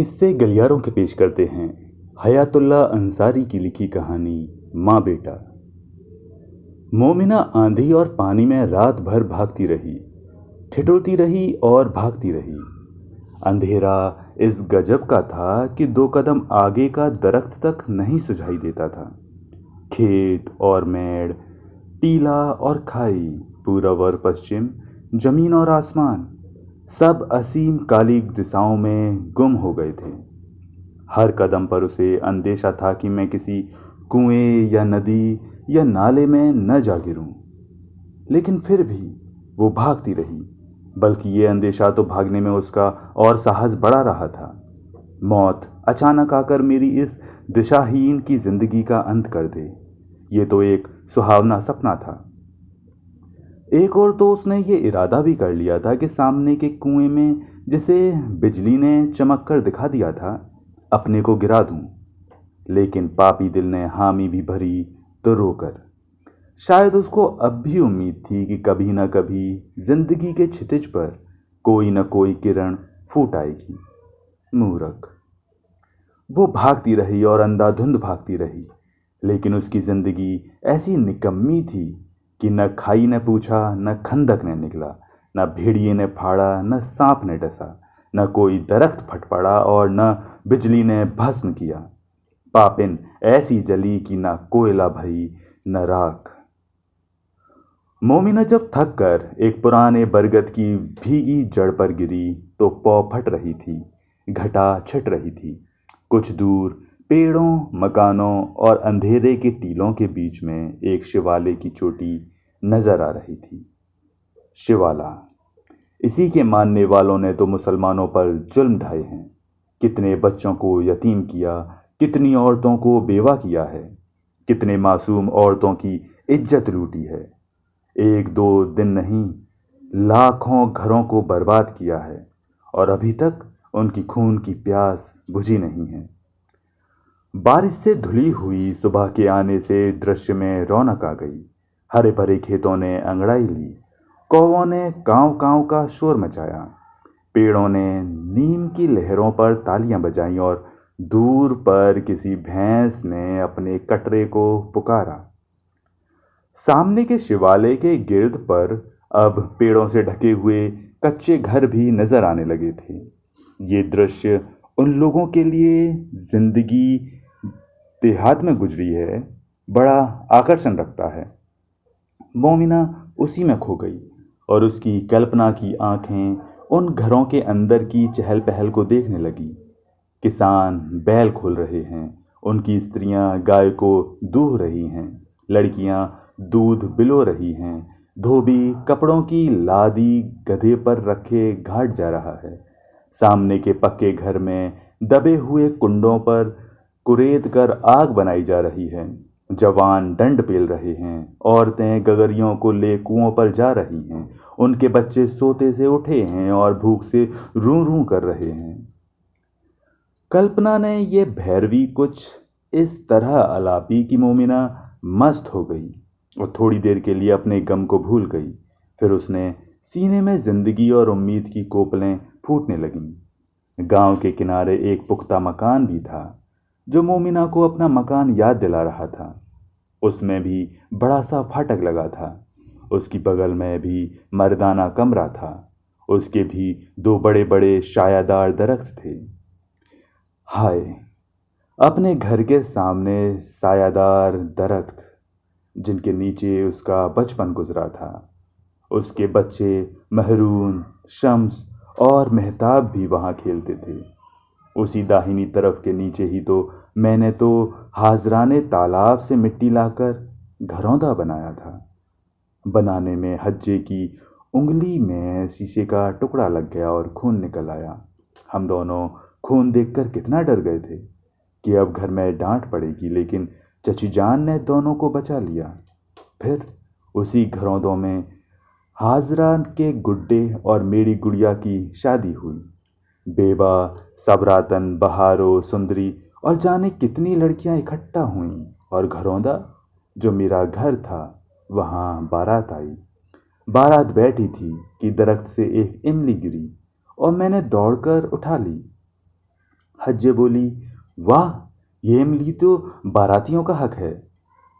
किस्से गलियारों के पेश करते हैं हयातुल्लाह अंसारी की लिखी कहानी माँ बेटा। मोमिना आंधी और पानी में रात भर भागती रही, ठिठुरती रही और भागती रही। अंधेरा इस गजब का था कि 2 कदम आगे का दरख्त तक नहीं सुझाई देता था। खेत और मेड़, टीला और खाई, पूरब और पश्चिम, जमीन और आसमान, सब असीम काली दिशाओं में गुम हो गए थे। हर कदम पर उसे अंदेशा था कि मैं किसी कुएं या नदी या नाले में न जा गिरूं। लेकिन फिर भी वो भागती रही, बल्कि ये अंदेशा तो भागने में उसका और साहस बढ़ा रहा था। मौत अचानक आकर मेरी इस दिशाहीन की जिंदगी का अंत कर दे, ये तो एक सुहावना सपना था। एक और तो उसने ये इरादा भी कर लिया था कि सामने के कुएं में, जिसे बिजली ने चमक कर दिखा दिया था, अपने को गिरा दूं। लेकिन पापी दिल ने हामी भी भरी तो रोकर। शायद उसको अब भी उम्मीद थी कि कभी न कभी जिंदगी के क्षितिज पर कोई न कोई किरण फूट आएगी। मूर्ख। वो भागती रही और अंधाधुंध भागती रही, लेकिन उसकी जिंदगी ऐसी निकम्मी थी कि न खाई ने पूछा, न खंदक ने निकला, न भेड़िए ने फाड़ा, न सांप ने डसा, न कोई दरख्त फट पड़ा और न बिजली ने भस्म किया। पापिन ऐसी जली कि न कोयला भई न राख। मोमिना जब थक कर एक पुराने बरगद की भीगी जड़ पर गिरी तो पौ फट रही थी, घटा छिट रही थी। कुछ दूर पेड़ों, मकानों और अंधेरे के टीलों के बीच में एक शिवालय की चोटी नजर आ रही थी। शिवाला, इसी के मानने वालों ने तो मुसलमानों पर जुल्म ढाए हैं। कितने बच्चों को यतीम किया, कितनी औरतों को बेवा किया है, कितने मासूम औरतों की इज्जत लूटी है। 1-2 दिन नहीं, लाखों घरों को बर्बाद किया है, और अभी तक उनकी खून की प्यास बुझी नहीं है। बारिश से धुली हुई सुबह के आने से दृश्य में रौनक आ गई। हरे भरे खेतों ने अंगड़ाई ली, कौवों ने कांव कांव का शोर मचाया, पेड़ों ने नीम की लहरों पर तालियां बजाईं और दूर पर किसी भैंस ने अपने कटरे को पुकारा। सामने के शिवालय के गिर्द पर अब पेड़ों से ढके हुए कच्चे घर भी नजर आने लगे थे। ये दृश्य उन लोगों के लिए जिंदगी देहात में गुजरी है बड़ा आकर्षण रखता है। मोमिना उसी में खो गई और उसकी कल्पना की आंखें उन घरों के अंदर की चहल पहल को देखने लगी। किसान बैल खोल रहे हैं, उनकी स्त्रियां गाय को दूह रही हैं, लड़कियां दूध बिलो रही हैं, धोबी कपड़ों की लादी गधे पर रखे घाट जा रहा है। सामने के पक्के घर में दबे हुए कुंडों पर कुरेद कर आग बनाई जा रही है। जवान डंड पेल रहे हैं, औरतें गगरियों को ले कुओं पर जा रही हैं, उनके बच्चे सोते से उठे हैं और भूख से रू रू कर रहे हैं। कल्पना ने ये भैरवी कुछ इस तरह अलापी कि मोमिना मस्त हो गई और थोड़ी देर के लिए अपने गम को भूल गई। फिर उसने सीने में जिंदगी और उम्मीद की कोपलें फूटने लगीं। गांव के किनारे एक पुख्ता मकान भी था, जो मोमिना को अपना मकान याद दिला रहा था। उसमें भी बड़ा सा फाटक लगा था। उसकी बगल में भी मर्दाना कमरा था। उसके भी 2 बड़े बड़े छायादार दरख्त थे। हाय, अपने घर के सामने सायादार दरख्त, जिनके नीचे उसका बचपन गुजरा था। उसके बच्चे महरून, शम्स और मेहताब भी वहाँ खेलते थे। उसी दाहिनी तरफ के नीचे ही तो मैंने तो हाजराने तालाब से मिट्टी लाकर घरौंदा बनाया था। बनाने में हज्जे की उंगली में शीशे का टुकड़ा लग गया और खून निकल आया। हम दोनों खून देखकर कितना डर गए थे कि अब घर में डांट पड़ेगी, लेकिन चची जान ने दोनों को बचा लिया। फिर उसी घरौंदों में हाजरा के गुड्डे और मेरी गुड़िया की शादी हुई। बेबा, सबरातन, बहारो, सुंदरी और जाने कितनी लड़कियां इकट्ठा हुईं, और घरौंदा, जो मेरा घर था, वहाँ बारात आई। बारात बैठी थी कि दरख्त से एक इमली गिरी और मैंने दौड़कर उठा ली। हज्जे बोली, वाह, ये इमली तो बारातियों का हक है।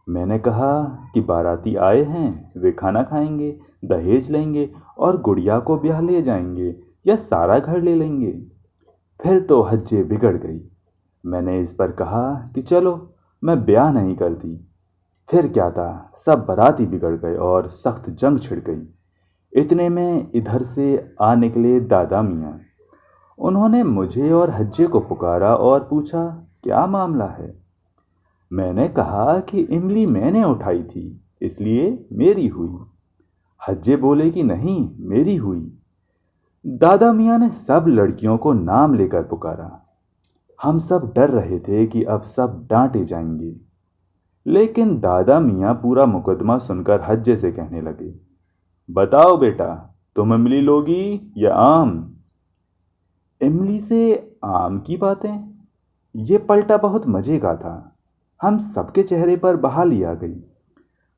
मैंने कहा कि बाराती आए हैं, वे खाना खाएंगे, दहेज लेंगे और गुड़िया को ब्याह ले जाएंगे या सारा घर ले लेंगे। फिर तो हज्जे बिगड़ गई। मैंने इस पर कहा कि चलो, मैं ब्याह नहीं करती। फिर क्या था, सब बाराती बिगड़ गए और सख्त जंग छिड़ गई। इतने में इधर से आ निकले दादा मियाँ। उन्होंने मुझे और हज्जे को पुकारा और पूछा, क्या मामला है। मैंने कहा कि इमली मैंने उठाई थी, इसलिए मेरी हुई। हज्जे बोले कि नहीं, मेरी हुई। दादा मियाँ ने सब लड़कियों को नाम लेकर पुकारा। हम सब डर रहे थे कि अब सब डांटे जाएंगे। लेकिन दादा मियाँ पूरा मुकदमा सुनकर हज्जे से कहने लगे, बताओ बेटा, तुम इमली लोगी या आम। इमली से आम की बातें। ये पलटा बहुत मजे का था। हम सबके चेहरे पर बहाली आ गई।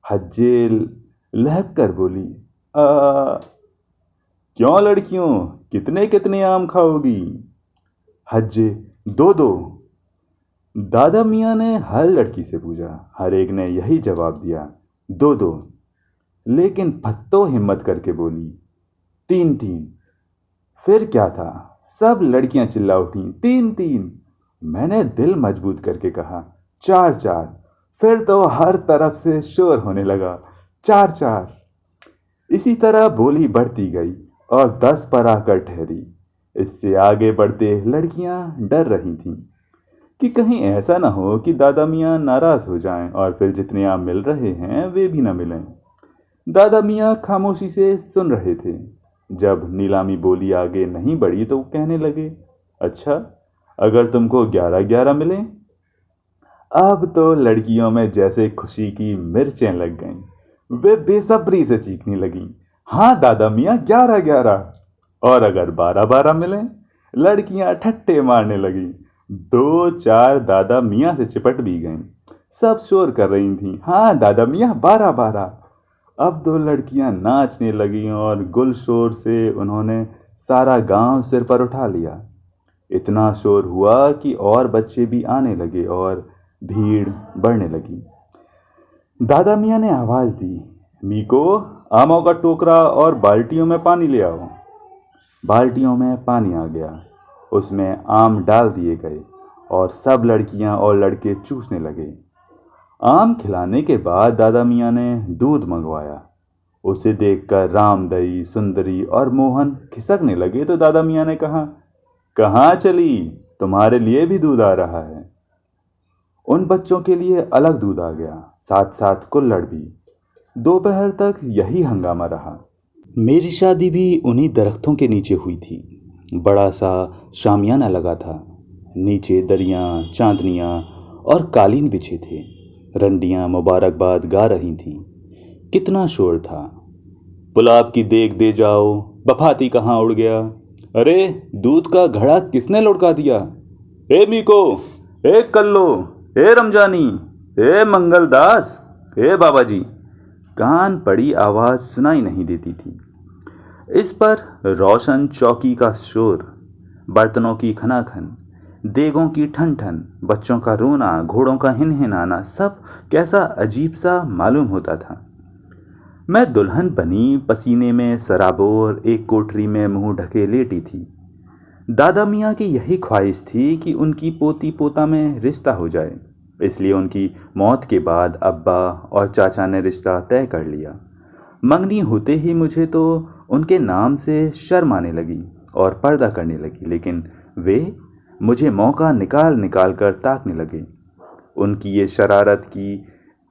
हज्जे लहक कर बोली, क्यों लड़कियों, कितने कितने आम खाओगी। हज्जे, दो दो। दादा मियाँ ने हर लड़की से पूछा, हर एक ने यही जवाब दिया, दो दो। लेकिन फत्तो हिम्मत करके बोली, तीन तीन। फिर क्या था, सब लड़कियां चिल्ला उठी, तीन तीन। मैंने दिल मजबूत करके कहा, चार चार। फिर तो हर तरफ से शोर होने लगा, चार चार। इसी तरह बोली बढ़ती गई और 10 पर आकर ठहरी। इससे आगे बढ़ते लड़कियां डर रही थीं कि कहीं ऐसा ना हो कि दादा मियाँ नाराज हो जाएं और फिर जितने आम मिल रहे हैं वे भी ना मिलें। दादा मियाँ खामोशी से सुन रहे थे। जब नीलामी बोली आगे नहीं बढ़ी तो कहने लगे, अच्छा, अगर तुमको 11-11 मिले। अब तो लड़कियों में जैसे खुशी की मिर्चें लग गईं। वे बेसब्री से चीखने लगीं, हाँ दादा मियाँ, 11-11। और अगर 12-12 मिले। लड़कियां ठट्टे मारने लगीं। 2-4 दादा मियाँ से चिपट भी गईं। सब शोर कर रही थीं, हाँ दादा मियाँ, 12-12। अब 2 लड़कियां नाचने लगीं और गुल शोर से उन्होंने सारा गांव सिर पर उठा लिया। इतना शोर हुआ कि और बच्चे भी आने लगे और भीड़ बढ़ने लगी। दादा मियाँ ने आवाज़ दी, मीको, आमों का टोकरा और बाल्टियों में पानी ले आओ। बाल्टियों में पानी आ गया, उसमें आम डाल दिए गए और सब लड़कियां और लड़के चूसने लगे। आम खिलाने के बाद दादा मियाँ ने दूध मंगवाया। उसे देखकर रामदई, सुंदरी और मोहन खिसकने लगे तो दादा मियाँ ने कहा, कहाँ चली, तुम्हारे लिए भी दूध आ रहा है। उन बच्चों के लिए अलग दूध आ गया, साथ साथ कुल्हड़ भी। दोपहर तक यही हंगामा रहा। मेरी शादी भी उन्हीं दरख्तों के नीचे हुई थी। बड़ा सा शामियाना लगा था। नीचे दरियाँ, चांदनियाँ और कालीन बिछे थे। रंडियाँ मुबारकबाद गा रही थीं। कितना शोर था। पुलाव की देग दे जाओ, बफाती कहाँ उड़ गया, अरे दूध का घड़ा किसने लुढ़का दिया, ए मीको, ए कल्लो, ए रमजानी, ए मंगलदास, ए बाबा जी। कान पड़ी आवाज़ सुनाई नहीं देती थी। इस पर रोशन चौकी का शोर, बर्तनों की खनाखन, देगों की ठन ठन, बच्चों का रोना, घोड़ों का हिनहिनाना, सब कैसा अजीब सा मालूम होता था। मैं दुल्हन बनी, पसीने में सराबोर, एक कोठरी में मुंह ढके लेटी थी। दादा मियाँ की यही ख्वाहिश थी कि उनकी पोती पोता में रिश्ता हो जाए, इसलिए उनकी मौत के बाद अब्बा और चाचा ने रिश्ता तय कर लिया। मंगनी होते ही मुझे तो उनके नाम से शर्म आने लगी और पर्दा करने लगी, लेकिन वे मुझे मौका निकाल निकाल कर ताकने लगे। उनकी ये शरारत की,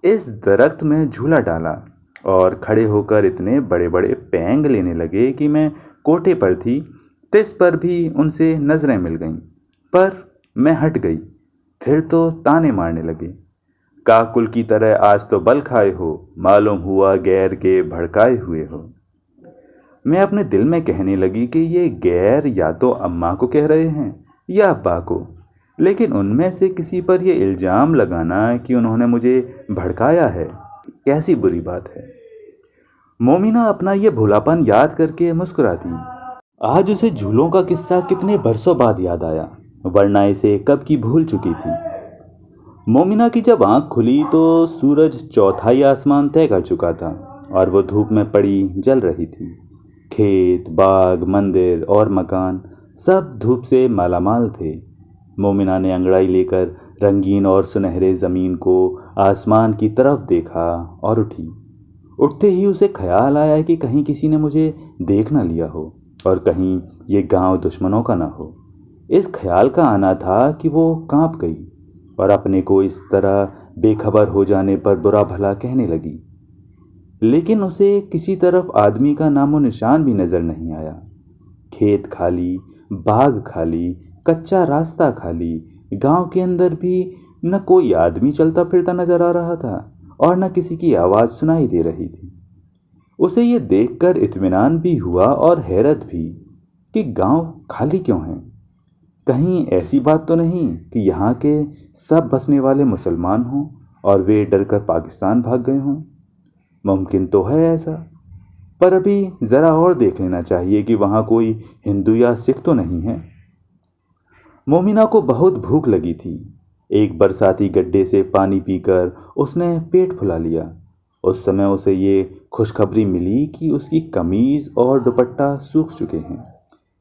इस दरख्त में झूला डाला और खड़े होकर इतने बड़े बड़े पैंग लेने लगे कि मैं कोठे पर थी, तिस पर भी उनसे नज़रें मिल गईं। पर मैं हट गई। फिर तो ताने मारने लगे, काकुल की तरह आज तो बल खाए हो, मालूम हुआ गैर के भड़काए हुए हो। मैं अपने दिल में कहने लगी कि ये गैर या तो अम्मा को कह रहे हैं या अब्बा को, लेकिन उनमें से किसी पर यह इल्ज़ाम लगाना कि उन्होंने मुझे भड़काया है, कैसी बुरी बात है। मोमिना अपना ये भोलापन याद करके मुस्कुराती। आज उसे झूलों का किस्सा कितने बरसों बाद याद आया। वरना इसे कब की भूल चुकी थी। मोमिना की जब आंख खुली तो सूरज चौथाई आसमान तय कर चुका था और वो धूप में पड़ी जल रही थी। खेत, बाग, मंदिर और मकान सब धूप से मालामाल थे। मोमिना ने अंगड़ाई लेकर रंगीन और सुनहरे ज़मीन को आसमान की तरफ देखा और उठी। उठते ही उसे ख्याल आया कि कहीं किसी ने मुझे देख न लिया हो और कहीं ये गांव दुश्मनों का ना हो। इस ख्याल का आना था कि वो कांप गई और अपने को इस तरह बेखबर हो जाने पर बुरा भला कहने लगी। लेकिन उसे किसी तरफ आदमी का नामो निशान भी नजर नहीं आया। खेत खाली, बाग खाली, कच्चा रास्ता खाली, गांव के अंदर भी न कोई आदमी चलता फिरता नजर आ रहा था और न किसी की आवाज सुनाई दे रही थी। उसे ये देखकर इत्मीनान भी हुआ और हैरत भी कि गांव खाली क्यों है। कहीं ऐसी बात तो नहीं कि यहाँ के सब बसने वाले मुसलमान हों और वे डरकर पाकिस्तान भाग गए हों। मुमकिन तो है ऐसा, पर अभी ज़रा और देख लेना चाहिए कि वहाँ कोई हिंदू या सिख तो नहीं है। मोमिना को बहुत भूख लगी थी। एक बरसाती गड्ढे से पानी पीकर उसने पेट फुला लिया। उस समय उसे ये खुशखबरी मिली कि उसकी कमीज और दुपट्टा सूख चुके हैं,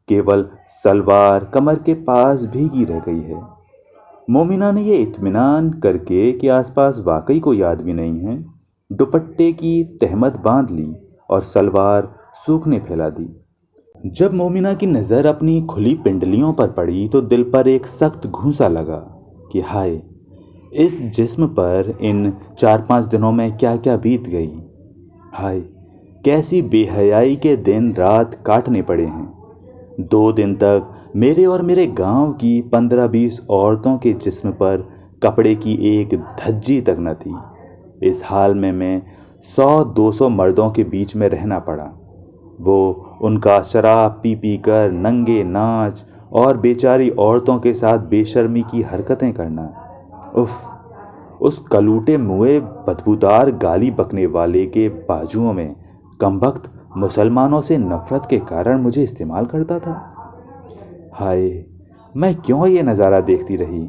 केवल सलवार कमर के पास भीगी रह गई है। मोमिना ने यह इत्मीनान करके कि आसपास वाकई कोई आदमी नहीं है, दुपट्टे की तहमत बांध ली और सलवार सूखने फैला दी। जब मोमिना की नज़र अपनी खुली पिंडलियों पर पड़ी तो दिल पर एक सख्त घूंसा लगा कि हाय, इस जिस्म पर इन 4-5 दिनों में क्या क्या बीत गई। हाय, कैसी बेहयाई के दिन रात काटने पड़े हैं। 2 दिन तक मेरे और मेरे गांव की 15-20 औरतों के जिस्म पर कपड़े की एक धज्जी तक न थी। इस हाल में मैं 100-200 मर्दों के बीच में रहना पड़ा। वो उनका शराब पी पी कर नंगे नाच और बेचारी औरतों के साथ बेशर्मी की हरकतें करना। उफ, उस कलूटे मुए बदबूदार गाली बकने वाले के बाजुओं में कमबख्त मुसलमानों से नफरत के कारण मुझे इस्तेमाल करता था। हाय, मैं क्यों ये नज़ारा देखती रही।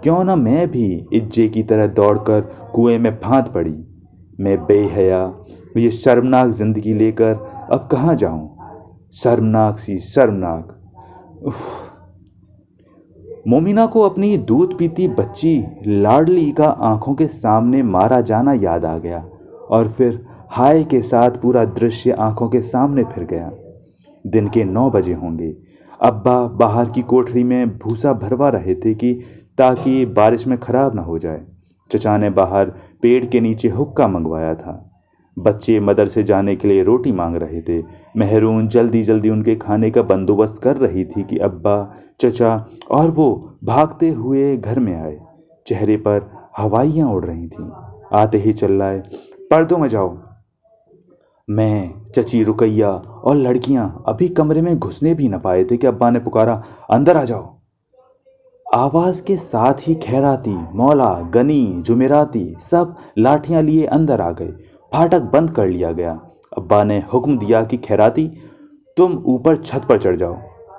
क्यों ना मैं भी इज्जे की तरह दौड़कर कुएं में फांद पड़ी। मैं बेहया ये शर्मनाक जिंदगी लेकर अब कहाँ जाऊं। शर्मनाक सी शर्मनाक। उफ। मोमिना को अपनी दूध पीती बच्ची लाडली का आंखों के सामने मारा जाना याद आ गया और फिर हाय के साथ पूरा दृश्य आंखों के सामने फिर गया। दिन के 9 बजे होंगे। अब्बा बाहर की कोठरी में भूसा भरवा रहे थे कि ताकि बारिश में खराब ना हो जाए। चचा ने बाहर पेड़ के नीचे हुक्का मंगवाया था। बच्चे मदरसे जाने के लिए रोटी मांग रहे थे। मेहरून जल्दी जल्दी उनके खाने का बंदोबस्त कर रही थी कि अब्बा, चचा और वो भागते हुए घर में आए। चेहरे पर हवाइयाँ उड़ रही थीं। आते ही चिल्लाए, पर्दों में जाओ। मैं, चची रुकैया और लड़कियां अभी कमरे में घुसने भी न पाए थे कि अब्बा ने पुकारा, अंदर आ जाओ। आवाज के साथ ही खैराती, मौला, गनी, जुमेराती सब लाठियां लिए अंदर आ गए। फाटक बंद कर लिया गया। अब्बा ने हुक्म दिया कि खैराती, तुम ऊपर छत पर चढ़ जाओ।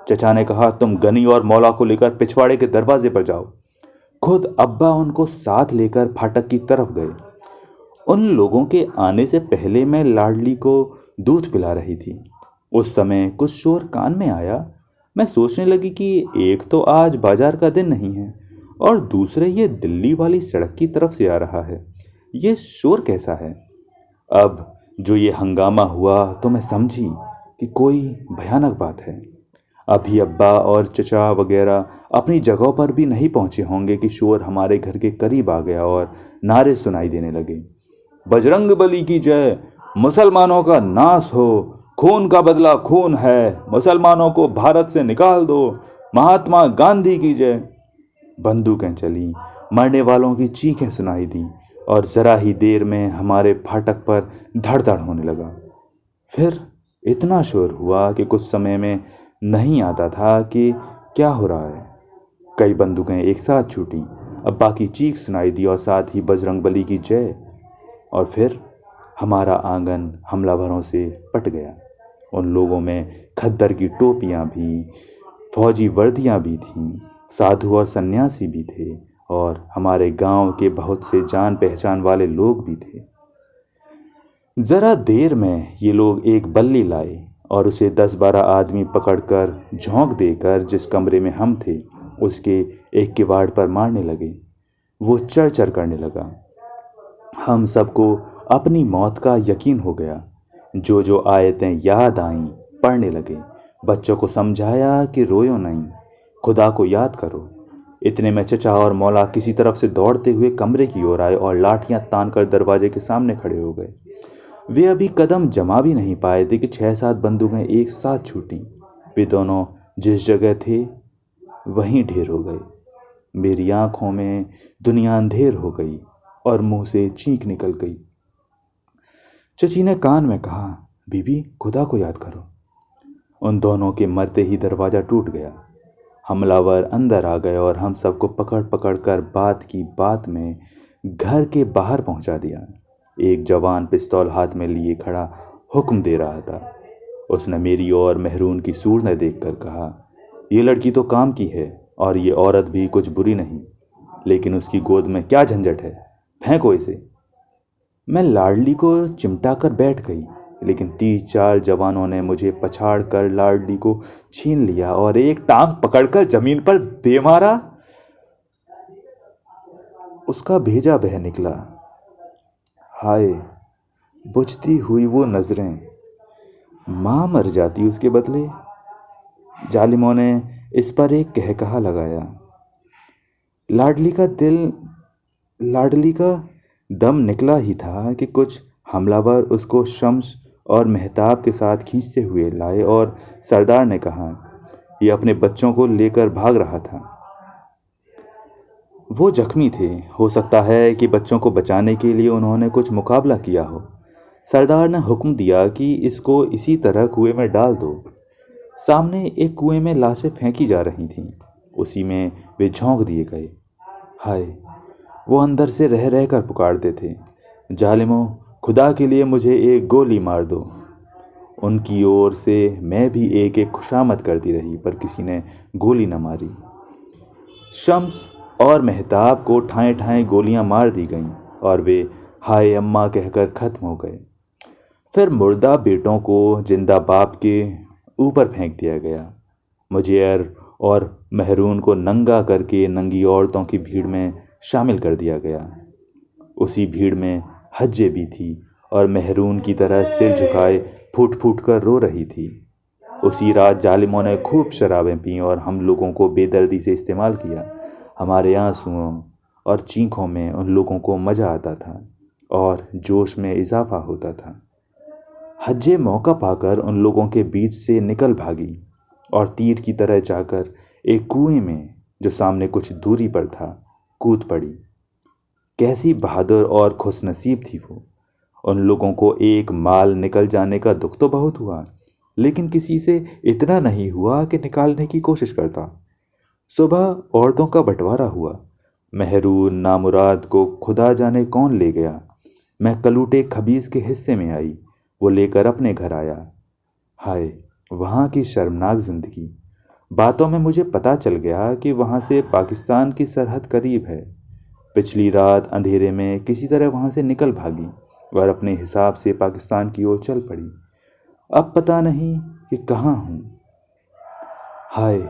चचा ने कहा, तुम गनी और मौला को लेकर पिछवाड़े के दरवाजे पर जाओ। खुद अब्बा उनको साथ लेकर फाटक की तरफ गए। उन लोगों के आने से पहले मैं लाडली को दूध पिला रही थी। उस समय कुछ शोर कान में आया। मैं सोचने लगी कि एक तो आज बाजार का दिन नहीं है और दूसरे ये दिल्ली वाली सड़क की तरफ से आ रहा है। ये शोर कैसा है। अब जो ये हंगामा हुआ तो मैं समझी कि कोई भयानक बात है। अभी अब्बा और चचा वगैरह अपनी जगहों पर भी नहीं पहुंचे होंगे कि शोर हमारे घर के करीब आ गया और नारे सुनाई देने लगे, बजरंग बली की जय, मुसलमानों का नाश हो, खून का बदला खून है, मुसलमानों को भारत से निकाल दो, महात्मा गांधी की जय। बंदूकें चली, मरने वालों की चीखें सुनाई दी और जरा ही देर में हमारे फाटक पर धड़ धड़ होने लगा। फिर इतना शोर हुआ कि कुछ समय में नहीं आता था कि क्या हो रहा है। कई बंदूकें एक साथ छूटी, अब्बा की चीख सुनाई दी और साथ ही बजरंग बली की जय। और फिर हमारा आंगन हमलावरों से पट गया। उन लोगों में खद्दर की टोपियां भी, फौजी वर्दियां भी थीं। साधु और सन्यासी भी थे और हमारे गांव के बहुत से जान पहचान वाले लोग भी थे। जरा देर में ये लोग एक बल्ली लाए और उसे 10-12 आदमी पकड़कर झोंक देकर जिस कमरे में हम थे उसके एक किवाड़ पर मारने लगे। वो चर चर करने लगा। हम सबको अपनी मौत का यकीन हो गया। जो जो आयतें याद आईं पढ़ने लगे। बच्चों को समझाया कि रोयो नहीं, खुदा को याद करो। इतने में चचा और मौला किसी तरफ से दौड़ते हुए कमरे की ओर आए और लाठियां तानकर दरवाजे के सामने खड़े हो गए। वे अभी कदम जमा भी नहीं पाए थे कि 6-7 बंदूकें एक साथ छूटी। वे दोनों जिस जगह थे वहीं ढेर हो गए। मेरी आंखों में दुनिया अंधेर हो गई और मुंह से चीख निकल गई। चची ने कान में कहा, बीबी खुदा को याद करो। उन दोनों के मरते ही दरवाज़ा टूट गया। हमलावर अंदर आ गए और हम सबको पकड़ पकड़ कर बात की बात में घर के बाहर पहुंचा दिया। एक जवान पिस्तौल हाथ में लिए खड़ा हुक्म दे रहा था। उसने मेरी और मेहरून की सूरतें देखकर कहा, ये लड़की तो काम की है और ये औरत भी कुछ बुरी नहीं, लेकिन उसकी गोद में क्या झंझट है, फेंको इसे। मैं लाडली को चिमटा कर बैठ गई, लेकिन 30-40 जवानों ने मुझे पछाड़ कर लाडली को छीन लिया और एक टांग पकड़कर जमीन पर दे मारा। उसका भेजा बह निकला। हाय, बुझती हुई वो नजरें, माँ मर जाती उसके बदले। जालिमों ने इस पर एक कहकहा लगाया। लाडली का दम निकला ही था कि कुछ हमलावर उसको शम्स और मेहताब के साथ खींचते हुए लाए और सरदार ने कहा, ये अपने बच्चों को लेकर भाग रहा था। वो जख्मी थे, हो सकता है कि बच्चों को बचाने के लिए उन्होंने कुछ मुकाबला किया हो। सरदार ने हुक्म दिया कि इसको इसी तरह कुएं में डाल दो। सामने एक कुएं में लाशें फेंकी जा रही थीं, उसी में वे झोंक दिए गए। हाय, वो अंदर से रह रह कर पुकारते थे, जालिमों, खुदा के लिए मुझे एक गोली मार दो। उनकी ओर से मैं भी एक एक खुशामद करती रही, पर किसी ने गोली न मारी। शम्स और मेहताब को ठाएं ठाएं गोलियां मार दी गईं और वे हाय अम्मा कहकर खत्म हो गए। फिर मुर्दा बेटों को जिंदा बाप के ऊपर फेंक दिया गया। मुझे और मेहरून को नंगा करके नंगी औरतों की भीड़ में शामिल कर दिया गया। उसी भीड़ में हज्जे भी थी और मेहरून की तरह सिर झुकाए फूट फूट कर रो रही थी। उसी रात जालिमों ने खूब शराबें पीं और हम लोगों को बेदर्दी से इस्तेमाल किया। हमारे आंसुओं और चीखों में उन लोगों को मज़ा आता था और जोश में इजाफा होता था। हज्जे मौका पाकर उन लोगों के बीच से निकल भागी और तीर की तरह जाकर एक कुएं में जो सामने कुछ दूरी पर था कूद पड़ी। कैसी बहादुर और खुशनसीब थी वो। उन लोगों को एक माल निकल जाने का दुख तो बहुत हुआ, लेकिन किसी से इतना नहीं हुआ कि निकालने की कोशिश करता। सुबह औरतों का बंटवारा हुआ। मेहरून नामुराद को खुदा जाने कौन ले गया। मैं कलूटे खबीज के हिस्से में आई, वो लेकर अपने घर आया। हाय, वहाँ की शर्मनाक जिंदगी। बातों में मुझे पता चल गया कि वहाँ से पाकिस्तान की सरहद करीब है। पिछली रात अंधेरे में किसी तरह वहाँ से निकल भागी और अपने हिसाब से पाकिस्तान की ओर चल पड़ी। अब पता नहीं कि कहाँ हूँ। हाय,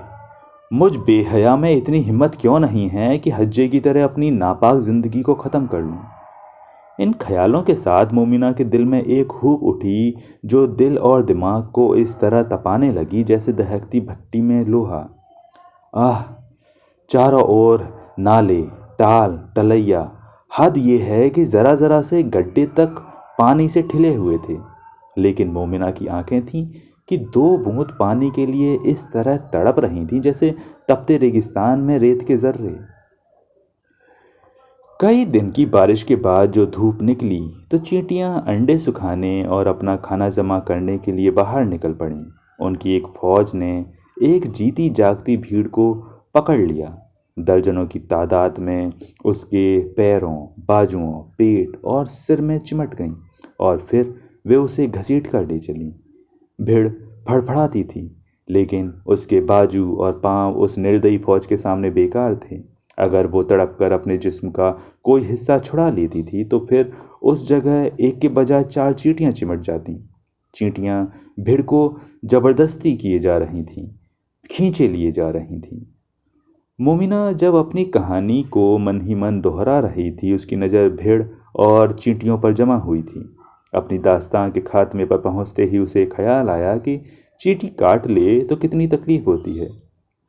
मुझ बेहया में इतनी हिम्मत क्यों नहीं है कि हज्जे की तरह अपनी नापाक ज़िंदगी को ख़त्म कर लूँ। इन ख्यालों के साथ मोमिना के दिल में एक हुक उठी जो दिल और दिमाग को इस तरह तपाने लगी जैसे दहकती भट्टी में लोहा। आह, चारों ओर नाले, ताल, तलैया। हद ये है कि ज़रा ज़रा से गड्ढे तक पानी से ठिले हुए थे, लेकिन मोमिना की आंखें थीं कि 2 बूंद पानी के लिए इस तरह तड़प रही थीं जैसे तपते रेगिस्तान में रेत के जर्रे। कई दिन की बारिश के बाद जो धूप निकली तो चींटियां अंडे सुखाने और अपना खाना जमा करने के लिए बाहर निकल पड़ीं। उनकी एक फौज ने एक जीती जागती भीड़ को पकड़ लिया। दर्जनों की तादाद में उसके पैरों, बाजुओं, पेट और सिर में चिमट गईं और फिर वे उसे घसीट कर ले चलीं। भीड़ फड़फड़ाती थी, लेकिन उसके बाजू और पांव उस निर्दयी फौज के सामने बेकार थे। अगर वो तड़प कर अपने जिस्म का कोई हिस्सा छुड़ा लेती थी तो फिर उस जगह एक के बजाय 4 चींटियां चिमट जातीं। चींटियां भीड़ को जबरदस्ती किए जा रही थीं, खींचे लिए जा रही थीं। मोमिना जब अपनी कहानी को मन ही मन दोहरा रही थी, उसकी नज़र भीड़ और चींटियों पर जमा हुई थी। अपनी दास्तां के खात्मे पर पहुंचते ही उसे ख्याल आया कि चींटी काट ले तो कितनी तकलीफ होती है,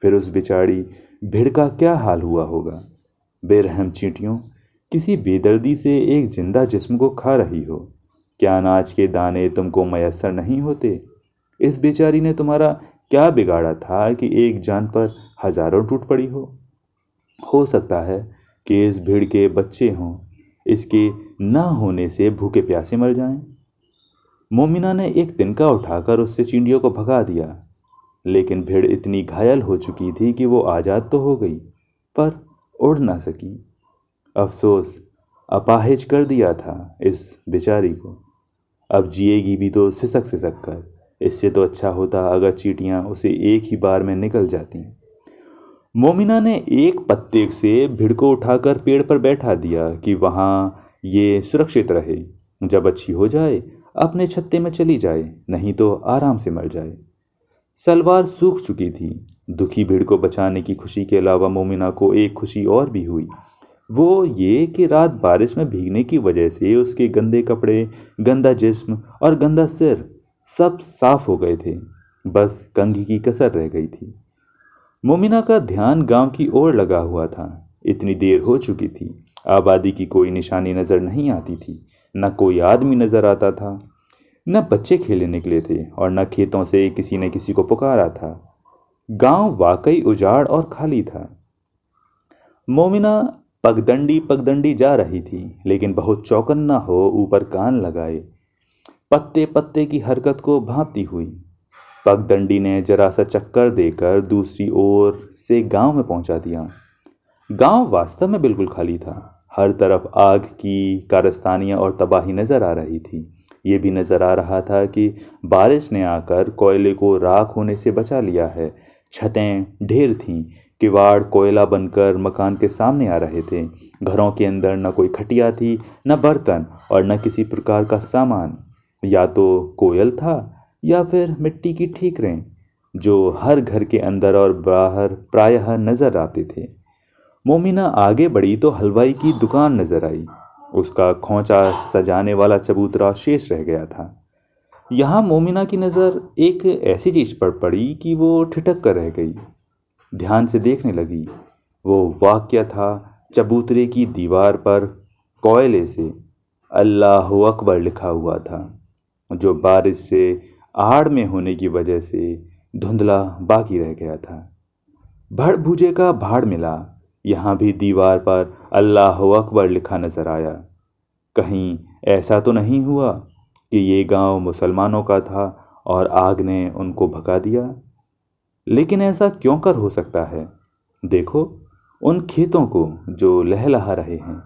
फिर उस बेचारी भीड़ का क्या हाल हुआ होगा। बेरहम चींटियों, किसी बेदर्दी से एक जिंदा जिस्म को खा रही हो। क्या अनाज के दाने तुमको मयसर नहीं होते? इस बेचारी ने तुम्हारा क्या बिगाड़ा था कि एक जान पर हजारों टूट पड़ी हो सकता है कि इस भीड़ के बच्चे हों, इसके ना होने से भूखे प्यासे मर जाएं। मोमिना ने एक तिनका उठाकर उससे चींटियों को भगा दिया, लेकिन भीड़ इतनी घायल हो चुकी थी कि वो आज़ाद तो हो गई, पर उड़ ना सकी। अफसोस, अपाहिज कर दिया था इस बेचारी को। अब जिएगी भी तो सिसक सिसक कर। इससे तो अच्छा होता अगर चींटियां उसे एक ही बार में निकल जाती। मोमिना ने एक पत्ते से भीड़ को उठाकर पेड़ पर बैठा दिया कि वहां ये सुरक्षित रहे। जब अच्छी हो जाए अपने छत्ते में चली जाए, नहीं तो आराम से मर जाए। सलवार सूख चुकी थी। दुखी भीड़ को बचाने की खुशी के अलावा मोमिना को एक खुशी और भी हुई। वो ये कि रात बारिश में भीगने की वजह से उसके गंदे कपड़े, गंदा जिस्म और गंदा सिर सब साफ हो गए थे। बस कंघी की कसर रह गई थी। मोमिना का ध्यान गांव की ओर लगा हुआ था। इतनी देर हो चुकी थी, आबादी की कोई निशानी नजर नहीं आती थी। न कोई आदमी नजर आता था, न बच्चे खेले निकले थे और न खेतों से किसी ने किसी को पुकारा था। गांव वाकई उजाड़ और खाली था। मोमिना पगडंडी पगडंडी जा रही थी, लेकिन बहुत चौकन्ना हो ऊपर कान लगाए, पत्ते पत्ते की हरकत को भांपती हुई। पगडंडी ने जरा सा चक्कर देकर दूसरी ओर से गांव में पहुंचा दिया। गांव वास्तव में बिल्कुल खाली था। हर तरफ आग की कारस्तानियां और तबाही नजर आ रही थी। ये भी नजर आ रहा था कि बारिश ने आकर कोयले को राख होने से बचा लिया है। छतें ढेर थीं, किवाड़ कोयला बनकर मकान के सामने आ रहे थे। घरों के अंदर न कोई खटिया थी, न बर्तन और न किसी प्रकार का सामान। या तो कोयल था या फिर मिट्टी की ठीकरें, जो हर घर के अंदर और बाहर प्रायः नजर आते थे। मोमिना आगे बढ़ी तो हलवाई की दुकान नजर आई। उसका खोंचा सजाने वाला चबूतरा शेष रह गया था। यहाँ मोमिना की नज़र एक ऐसी चीज पर पड़ी कि वो ठिठक कर रह गई। ध्यान से देखने लगी। वो वाक्य था, चबूतरे की दीवार पर कोयले से अल्लाह अकबर लिखा हुआ था, जो बारिश से आड़ में होने की वजह से धुंधला बाकी रह गया था। भड़ भूजे का भाड़ मिला। यहाँ भी दीवार पर अल्लाह अकबर लिखा नजर आया। कहीं ऐसा तो नहीं हुआ कि ये गांव मुसलमानों का था और आग ने उनको भगा दिया? लेकिन ऐसा क्यों कर हो सकता है? देखो उन खेतों को जो लहलहा रहे हैं।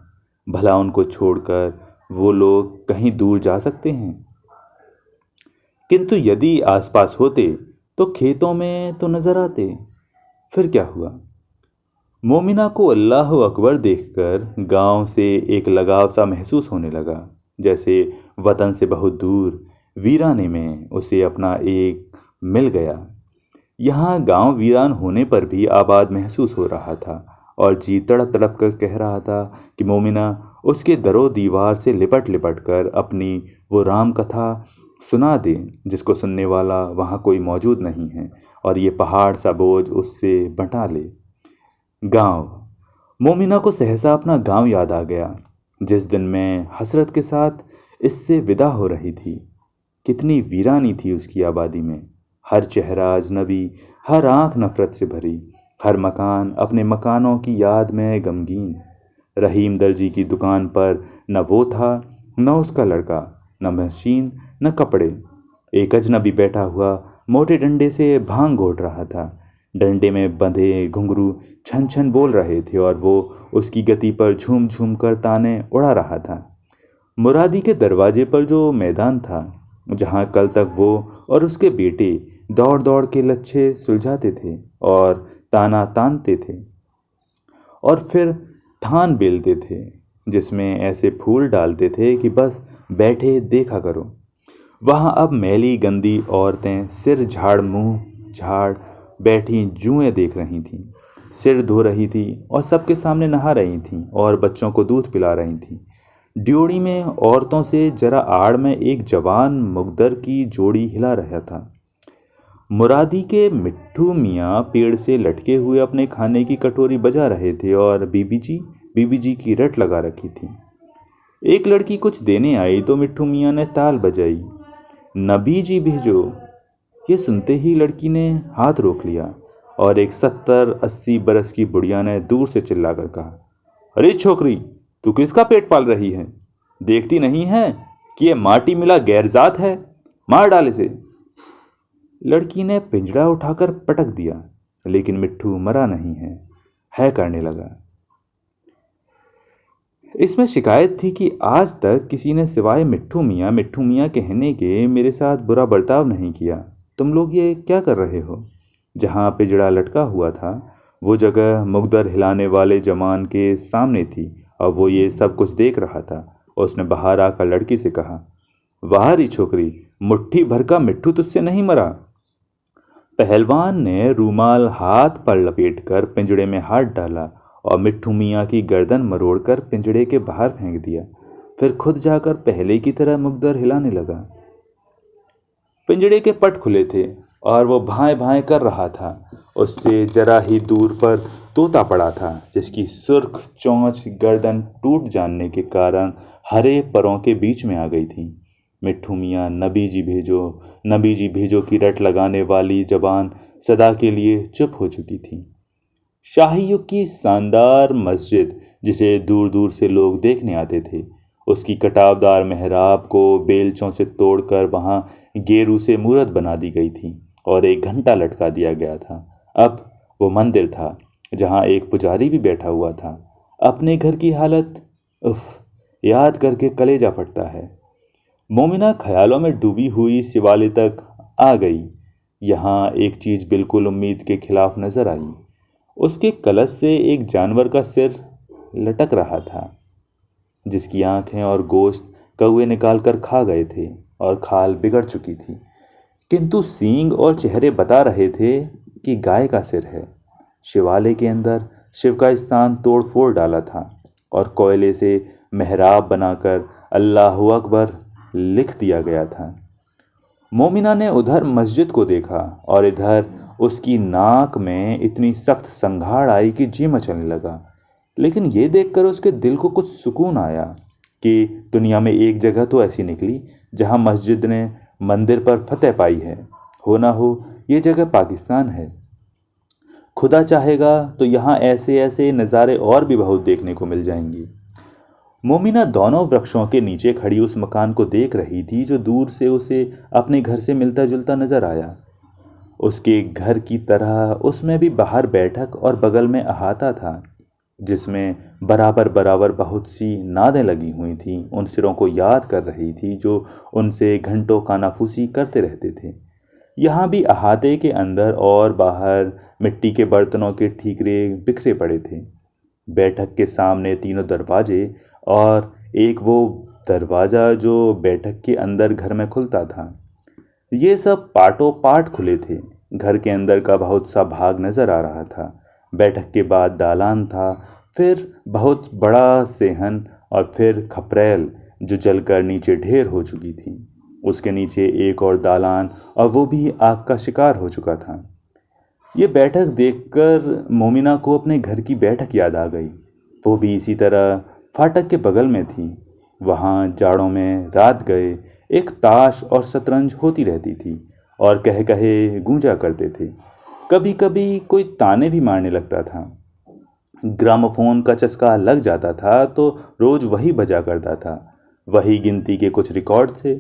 भला उनको छोड़कर वो लोग कहीं दूर जा सकते हैं? किंतु यदि आसपास होते तो खेतों में तो नजर आते। फिर क्या हुआ? मोमिना को अल्लाह अकबर देखकर गांव से एक लगाव सा महसूस होने लगा, जैसे वतन से बहुत दूर वीराने में उसे अपना एक मिल गया। यहाँ गांव वीरान होने पर भी आबाद महसूस हो रहा था और जी तड़प तड़प कर कह रहा था कि मोमिना उसके दरो दीवार से लिपट लिपट कर अपनी वो राम कथा सुना दे, जिसको सुनने वाला वहाँ कोई मौजूद नहीं है और ये पहाड़ सा बोझ उससे बंटा ले। गांव। मोमिना को सहसा अपना गांव याद आ गया, जिस दिन मैं हसरत के साथ इससे विदा हो रही थी। कितनी वीरानी थी उसकी आबादी में। हर चेहरा अजनबी, हर आंख नफरत से भरी, हर मकान अपने मकानों की याद में गमगीन। रहीम दर्जी की दुकान पर न वो था, न उसका लड़का, न मशीन, न कपड़े। एक अजनबी बैठा हुआ मोटे डंडे से भांग घोट रहा था। डंडे में बंधे घुंघरू छन छन बोल रहे थे और वो उसकी गति पर झूम झूम कर ताने उड़ा रहा था। मुरादी के दरवाजे पर जो मैदान था, जहाँ कल तक वो और उसके बेटे दौड़ दौड़ के लच्छे सुलझाते थे और ताना तानते थे और फिर थान बेलते थे, जिसमें ऐसे फूल डालते थे कि बस बैठे देखा करो। वहाँ अब मैली गंदी औरतें सिर झाड़ मुंह झाड़ बैठी जुएं देख रही थीं, सिर धो रही थी और सबके सामने नहा रही थीं और बच्चों को दूध पिला रही थीं। ड्योढ़ी में औरतों से जरा आड़ में एक जवान मुगदर की जोड़ी हिला रहा था। मुरादी के मिट्ठू मियाँ पेड़ से लटके हुए अपने खाने की कटोरी बजा रहे थे और बीबी जी की रट लगा रखी थी। एक लड़की कुछ देने आई तो मिट्ठू मियाँ ने ताल बजाई, नबी जी भेजो। ये सुनते ही लड़की ने हाथ रोक लिया और एक 70-80 बरस की बुढ़िया ने दूर से चिल्लाकर कहा, अरे छोकरी, तू किसका पेट पाल रही है? देखती नहीं है कि ये माटी मिला गैरजात है? मार डाल इसे। लड़की ने पिंजड़ा उठाकर पटक दिया, लेकिन मिट्ठू मरा नहीं है करने लगा। इसमें शिकायत थी कि आज तक किसी ने सिवाय मिट्ठू मियाँ कहने के मेरे साथ बुरा बर्ताव नहीं किया। तुम लोग ये क्या कर रहे हो? जहाँ पिंजड़ा लटका हुआ था वो जगह मुगदर हिलाने वाले जमान के सामने थी और वो ये सब कुछ देख रहा था। उसने बाहर आकर लड़की से कहा, वाह री छोकरी, मुट्ठी भर का मिट्ठू तुझसे नहीं मरा। पहलवान ने रूमाल हाथ पर लपेटकर पिंजड़े में हाथ डाला और मिट्ठू मियाँ की गर्दन मरोड़कर पिंजड़े के बाहर फेंक दिया। फिर खुद जाकर पहले की तरह मुगदर हिलाने लगा। पिंजड़े के पट खुले थे और वो भाएं भाएं कर रहा था। उससे जरा ही दूर पर तोता पड़ा था, जिसकी सुर्ख चोंच गर्दन टूट जानने के कारण हरे परों के बीच में आ गई थी। मिट्ठू मियाँ नबी जी भेजो की रट लगाने वाली जबान सदा के लिए चुप हो चुकी थी। शाही युग की शानदार मस्जिद, जिसे दूर दूर से लोग देखने आते थे, उसकी कटावदार मेहराब को बेलचों से तोड़कर वहां गेरू से मूरत बना दी गई थी और एक घंटा लटका दिया गया था। अब वो मंदिर था जहां एक पुजारी भी बैठा हुआ था। अपने घर की हालत उफ, याद करके कलेजा फटता है। मोमिना ख्यालों में डूबी हुई शिवालय तक आ गई। यहाँ एक चीज बिल्कुल उम्मीद के खिलाफ नजर आई। उसके कलश से एक जानवर का सिर लटक रहा था, जिसकी आंखें और गोश्त कौवे निकाल कर खा गए थे और खाल बिगड़ चुकी थी, किंतु सींग और चेहरे बता रहे थे कि गाय का सिर है। शिवालय के अंदर शिव का स्थान तोड़ फोड़ डाला था और कोयले से मेहराब बनाकर अल्लाहु अकबर लिख दिया गया था। मोमिना ने उधर मस्जिद को देखा और इधर उसकी नाक में इतनी सख्त संघाड़ आई कि जी मचलने लगा। लेकिन ये देखकर उसके दिल को कुछ सुकून आया कि दुनिया में एक जगह तो ऐसी निकली जहां मस्जिद ने मंदिर पर फतेह पाई है। हो ना हो ये जगह पाकिस्तान है। खुदा चाहेगा तो यहाँ ऐसे ऐसे नज़ारे और भी बहुत देखने को मिल जाएंगी। मोमिना दोनों वृक्षों के नीचे खड़ी उस मकान को देख रही थी जो दूर से उसे अपने घर से मिलता जुलता नजर आया। उसके घर की तरह उसमें भी बाहर बैठक और बगल में अहाता था, जिसमें बराबर बराबर बहुत सी नादें लगी हुई थीं। उन सिरों को याद कर रही थी जो उनसे घंटों कानाफूसी करते रहते थे। यहाँ भी अहाते के अंदर और बाहर मिट्टी के बर्तनों के ठीकरे बिखरे पड़े थे। बैठक के सामने तीनों दरवाजे और एक वो दरवाज़ा जो बैठक के अंदर घर में खुलता था, ये सब पाटों पाट खुले थे। घर के अंदर का बहुत सा भाग नजर आ रहा था। बैठक के बाद दालान था, फिर बहुत बड़ा सेहन और फिर खपरेल जो जलकर नीचे ढेर हो चुकी थी। उसके नीचे एक और दालान और वो भी आग का शिकार हो चुका था। ये बैठक देखकर मोमिना को अपने घर की बैठक याद आ गई। वो भी इसी तरह फाटक के बगल में थी। वहाँ जाड़ों में रात गए एक ताश और शतरंज होती रहती थी और कह कहे गूंजा करते थे। कभी कभी कोई ताने भी मारने लगता था। ग्रामोफोन का चस्का लग जाता था तो रोज वही बजा करता था। वही गिनती के कुछ रिकॉर्ड थे।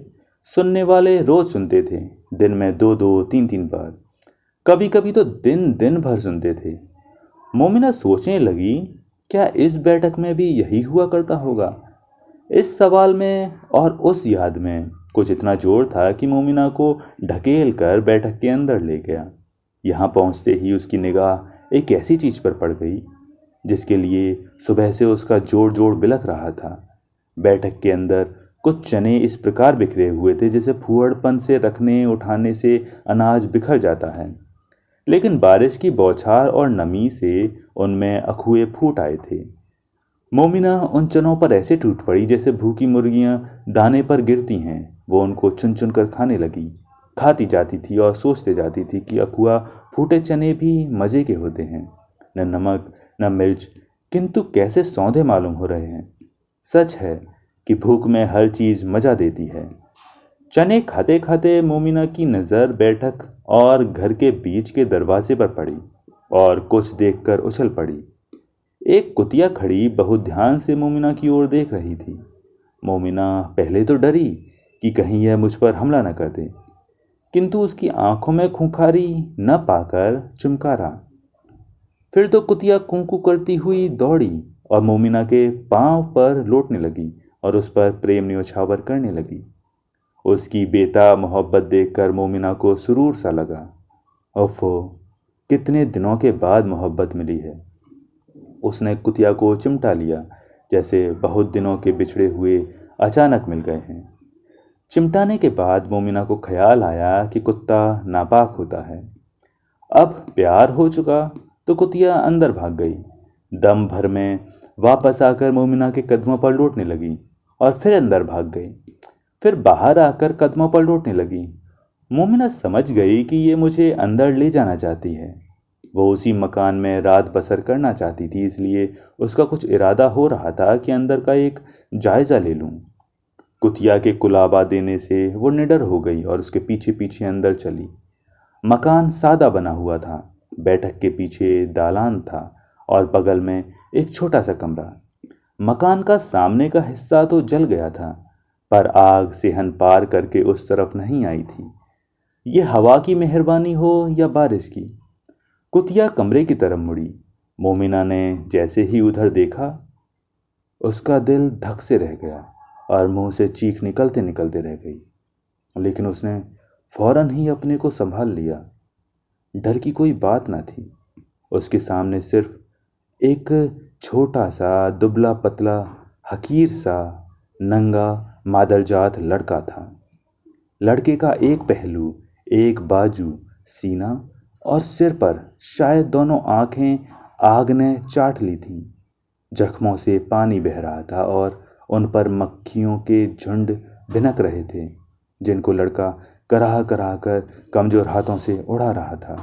सुनने वाले रोज सुनते थे, दिन में 2-2, 3-3 बार। कभी कभी तो दिन दिन भर सुनते थे। मोमिना सोचने लगी, क्या इस बैठक में भी यही हुआ करता होगा? इस सवाल में और उस याद में कुछ इतना जोर था कि मोमिना को ढकेल कर बैठक के अंदर ले गया। यहाँ पहुँचते ही उसकी निगाह एक ऐसी चीज़ पर पड़ गई जिसके लिए सुबह से उसका जोड़ जोड़ बिलख रहा था। बैठक के अंदर कुछ चने इस प्रकार बिखरे हुए थे जैसे फूहड़पन से रखने उठाने से अनाज बिखर जाता है, लेकिन बारिश की बौछार और नमी से उनमें अखुए फूट आए थे। मोमिना उन चनों पर ऐसे टूट पड़ी जैसे भूखी मुर्गियां दाने पर गिरती हैं। वो उनको चुन चुन कर खाने लगी, खाती जाती थी और सोचते जाती थी कि अखुआ फूटे चने भी मज़े के होते हैं, न नमक न मिर्च, किंतु कैसे सौंधे मालूम हो रहे हैं। सच है कि भूख में हर चीज़ मज़ा देती है। चने खाते खाते मोमिना की नज़र बैठक और घर के बीच के दरवाजे पर पड़ी और कुछ देखकर उछल पड़ी। एक कुतिया खड़ी बहुत ध्यान से मोमिना की ओर देख रही थी। मोमिना पहले तो डरी कि कहीं यह मुझ पर हमला न कर दे, किंतु उसकी आंखों में खूंखारी न पाकर चुमकारा। फिर तो कुतिया कुंकू करती हुई दौड़ी और मोमिना के पांव पर लौटने लगी और उस पर प्रेम न्योछावर करने लगी। उसकी बेताब मोहब्बत देखकर मोमिना को सुरूर सा लगा। ओफो, कितने दिनों के बाद मोहब्बत मिली है। उसने कुतिया को चिमटा लिया जैसे बहुत दिनों के बिछड़े हुए अचानक मिल गए हैं। चिमटाने के बाद मोमिना को ख्याल आया कि कुत्ता नापाक होता है। अब प्यार हो चुका तो कुतिया अंदर भाग गई। दम भर में वापस आकर मोमिना के कदमों पर लौटने लगी और फिर अंदर भाग गई। फिर बाहर आकर कदमों पर लौटने लगी। मोमिना समझ गई कि ये मुझे अंदर ले जाना चाहती है। वो उसी मकान में रात बसर करना चाहती थी, इसलिए उसका कुछ इरादा हो रहा था कि अंदर का एक जायज़ा ले लूं। कुतिया के कुलाबा देने से वो निडर हो गई और उसके पीछे पीछे अंदर चली। मकान सादा बना हुआ था। बैठक के पीछे दालान था और बगल में एक छोटा सा कमरा। मकान का सामने का हिस्सा तो जल गया था, पर आग सेहन पार करके उस तरफ नहीं आई थी। ये हवा की मेहरबानी हो या बारिश की। कुतिया कमरे की तरफ मुड़ी। मोमिना ने जैसे ही उधर देखा, उसका दिल धक से रह गया और मुंह से चीख निकलते निकलते रह गई। लेकिन उसने फौरन ही अपने को संभाल लिया। डर की कोई बात न थी। उसके सामने सिर्फ एक छोटा सा दुबला पतला हकीर सा नंगा मादरजात लड़का था। लड़के का एक पहलू, एक बाजू, सीना और सिर पर शायद दोनों आंखें आग ने चाट ली थीं। जख्मों से पानी बह रहा था और उन पर मक्खियों के झुंड भिनक रहे थे, जिनको लड़का कराह कराह कर कमजोर हाथों से उड़ा रहा था।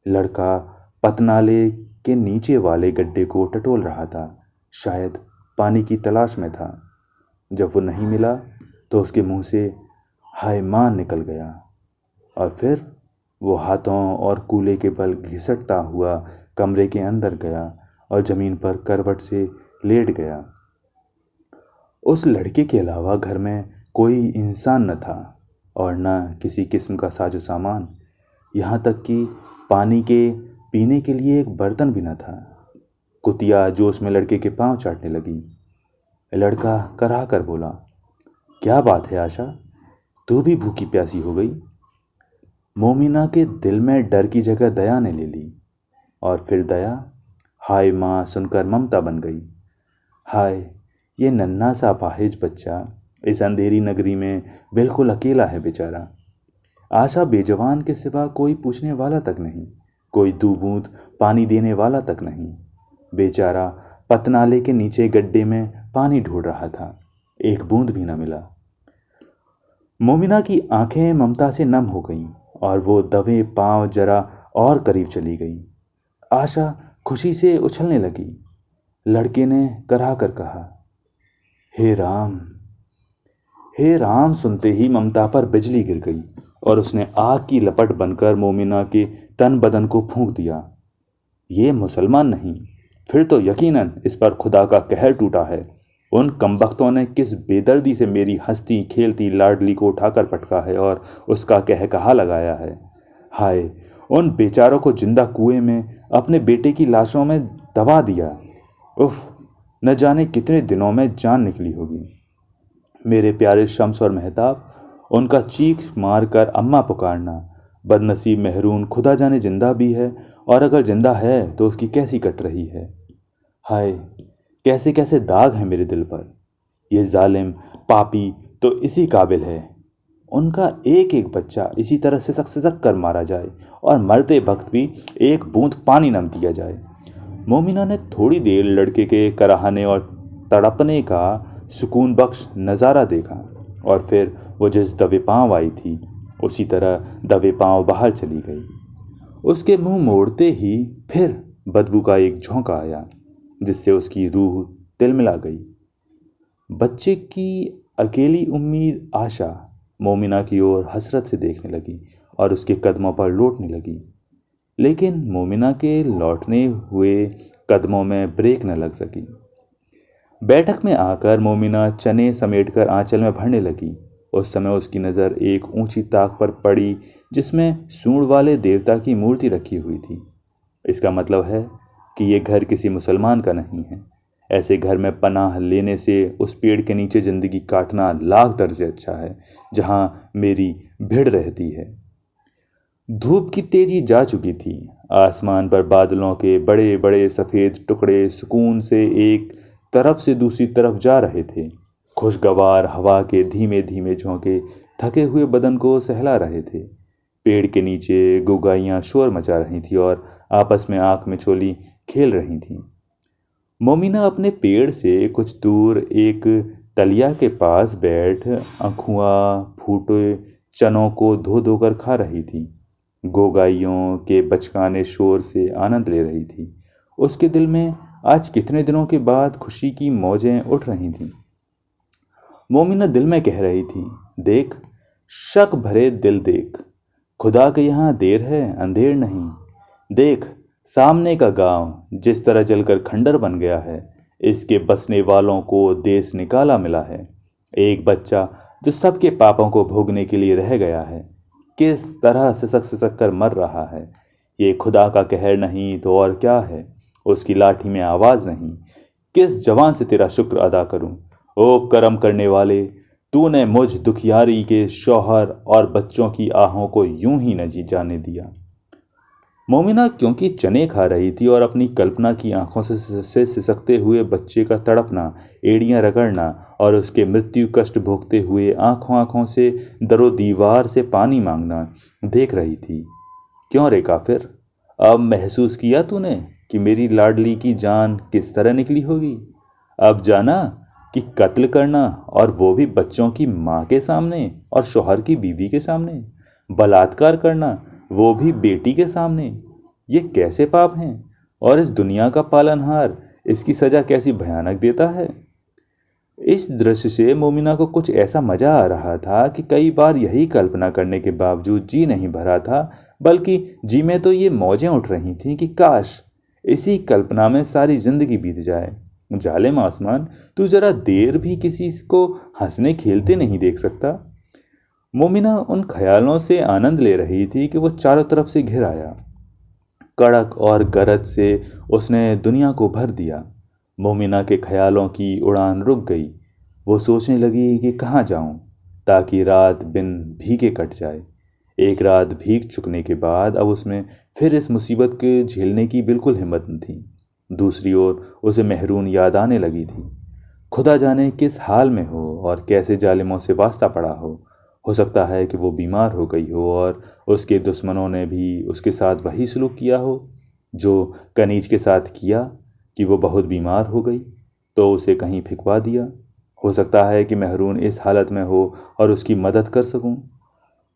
लड़का पतनाले के नीचे वाले गड्ढे को टटोल रहा था, शायद पानी की तलाश में था। जब वो नहीं मिला तो उसके मुंह से हाय मां निकल गया और फिर वो हाथों और कूले के बल घिसटता हुआ कमरे के अंदर गया और ज़मीन पर करवट से लेट गया। उस लड़के के अलावा घर में कोई इंसान न था और न किसी किस्म का साजो सामान, यहाँ तक कि पानी के पीने के लिए एक बर्तन भी न था। कुतिया जोश में लड़के के पांव चाटने लगी। लड़का कराह कर बोला, क्या बात है आशा, तू भी भूखी प्यासी हो गई। मोमिना के दिल में डर की जगह दया ने ले ली और फिर दया हाय माँ सुनकर ममता बन गई। हाय, ये नन्हा सा अपाहिज बच्चा इस अंधेरी नगरी में बिल्कुल अकेला है बेचारा। आशा बेजवान के सिवा कोई पूछने वाला तक नहीं, कोई दो बूंद पानी देने वाला तक नहीं। बेचारा पतनाले के नीचे गड्ढे में पानी ढूंढ रहा था, एक बूंद भी न मिला। मोमिना की आंखें ममता से नम हो गईं और वो दबे पांव जरा और करीब चली गई। आशा खुशी से उछलने लगी। लड़के ने कराह कर कहा, हे राम, हे राम। सुनते ही ममता पर बिजली गिर गई और उसने आग की लपट बनकर मोमिना के तन बदन को फूंक दिया। ये मुसलमान नहीं, फिर तो यकीनन इस पर खुदा का कहर टूटा है। उन कमबख्तों ने किस बेदर्दी से मेरी हंसती खेलती लाडली को उठाकर पटका है और उसका कहकहा लगाया है। हाय, उन बेचारों को जिंदा कुएं में अपने बेटे की लाशों में दबा दिया। उफ, न जाने कितने दिनों में जान निकली होगी। मेरे प्यारे शम्स और महताब, उनका चीख मारकर अम्मा पुकारना। बदनसीब मेहरून खुदा जाने जिंदा भी है, और अगर जिंदा है तो उसकी कैसी कट रही है। हाय, कैसे कैसे दाग हैं मेरे दिल पर। ये जालिम पापी तो इसी काबिल है, उनका एक एक बच्चा इसी तरह सिसक सिसक कर मारा जाए, और मरते वक्त भी एक बूंद पानी न दिया जाए। मोमिना ने थोड़ी देर लड़के के कराहने और तड़पने का सुकून बख्श नज़ारा देखा, और फिर वो जिस दबे पांव आई थी उसी तरह दबे पांव बाहर चली गई। उसके मुंह मोड़ते ही फिर बदबू का एक झोंका आया, जिससे उसकी रूह तिलमिला गई। बच्चे की अकेली उम्मीद आशा मोमिना की ओर हसरत से देखने लगी और उसके कदमों पर लौटने लगी, लेकिन मोमिना के लौटने हुए कदमों में ब्रेक न लग सकी। बैठक में आकर मोमिना चने समेटकर आंचल में भरने लगी। उस समय उसकी नज़र एक ऊंची ताक पर पड़ी, जिसमें सूंड वाले देवता की मूर्ति रखी हुई थी। इसका मतलब है कि ये घर किसी मुसलमान का नहीं है। ऐसे घर में पनाह लेने से उस पेड़ के नीचे ज़िंदगी काटना लाख दर्जे अच्छा है, जहाँ मेरी भीड़ रहती है। धूप की तेजी जा चुकी थी। आसमान पर बादलों के बड़े बड़े सफ़ेद टुकड़े सुकून से एक तरफ से दूसरी तरफ जा रहे थे। खुशगवार हवा के धीमे धीमे झोंके थके हुए बदन को सहला रहे थे। पेड़ के नीचे गुगाइयाँ शोर मचा रही थी और आपस में आँख में चोली खेल रही थीं। मोमिना अपने पेड़ से कुछ दूर एक तलिया के पास बैठ अखुआ फूटे चनों को धो धोकर खा रही थी। गोगाइयों के बचकाने शोर से आनंद ले रही थी। उसके दिल में आज कितने दिनों के बाद खुशी की मौजें उठ रही थीं। मोमिना दिल में कह रही थी, देख शक भरे दिल देख, खुदा के यहाँ देर है अंधेर नहीं। देख सामने का गांव जिस तरह जलकर खंडर बन गया है, इसके बसने वालों को देश निकाला मिला है। एक बच्चा जो सबके पापों को भोगने के लिए रह गया है, किस तरह सिसक सिसक कर मर रहा है। ये खुदा का कहर नहीं तो और क्या है। उसकी लाठी में आवाज़ नहीं। किस जवान से तेरा शुक्र अदा करूं। ओ करम करने वाले, तूने मुझ दुखियारी के शौहर और बच्चों की आहों को यूं ही न जी जाने दिया। मोमिना क्योंकि चने खा रही थी और अपनी कल्पना की आंखों से सिसकते हुए बच्चे का तड़पना, एड़ियां रगड़ना और उसके मृत्यु कष्ट भोगते हुए आंखों आंखों से दरो दीवार से पानी मांगना देख रही थी। क्यों रे काफिर, अब महसूस किया तूने कि मेरी लाडली की जान किस तरह निकली होगी। अब जाना कि कत्ल करना, और वो भी बच्चों की माँ के सामने और शौहर की बीवी के सामने, बलात्कार करना वो भी बेटी के सामने, ये कैसे पाप हैं। और इस दुनिया का पालनहार इसकी सजा कैसी भयानक देता है। इस दृश्य से मोमिना को कुछ ऐसा मजा आ रहा था कि कई बार यही कल्पना करने के बावजूद जी नहीं भरा था, बल्कि जी में तो ये मौजें उठ रही थीं कि काश इसी कल्पना में सारी जिंदगी बीत जाए। जालिम आसमान, तू जरा देर भी किसी को हंसने खेलते नहीं देख सकता। मोमिना उन ख्यालों से आनंद ले रही थी कि वो चारों तरफ से घिर आया। कड़क और गरज से उसने दुनिया को भर दिया। मोमिना के ख्यालों की उड़ान रुक गई। वो सोचने लगी कि कहाँ जाऊं ताकि रात बिन भीगे कट जाए। एक रात भीग चुकने के बाद अब उसमें फिर इस मुसीबत के झेलने की बिल्कुल हिम्मत न थी। दूसरी ओर उसे महरून याद आने लगी थी। खुदा जाने किस हाल में हो और कैसे जालिमों से वास्ता पड़ा हो सकता है कि वो बीमार हो गई हो और उसके दुश्मनों ने भी उसके साथ वही सलूक किया हो जो कनीज के साथ किया कि वो बहुत बीमार हो गई तो उसे कहीं फिकवा दिया। हो सकता है कि महरून इस हालत में हो और उसकी मदद कर सकूं।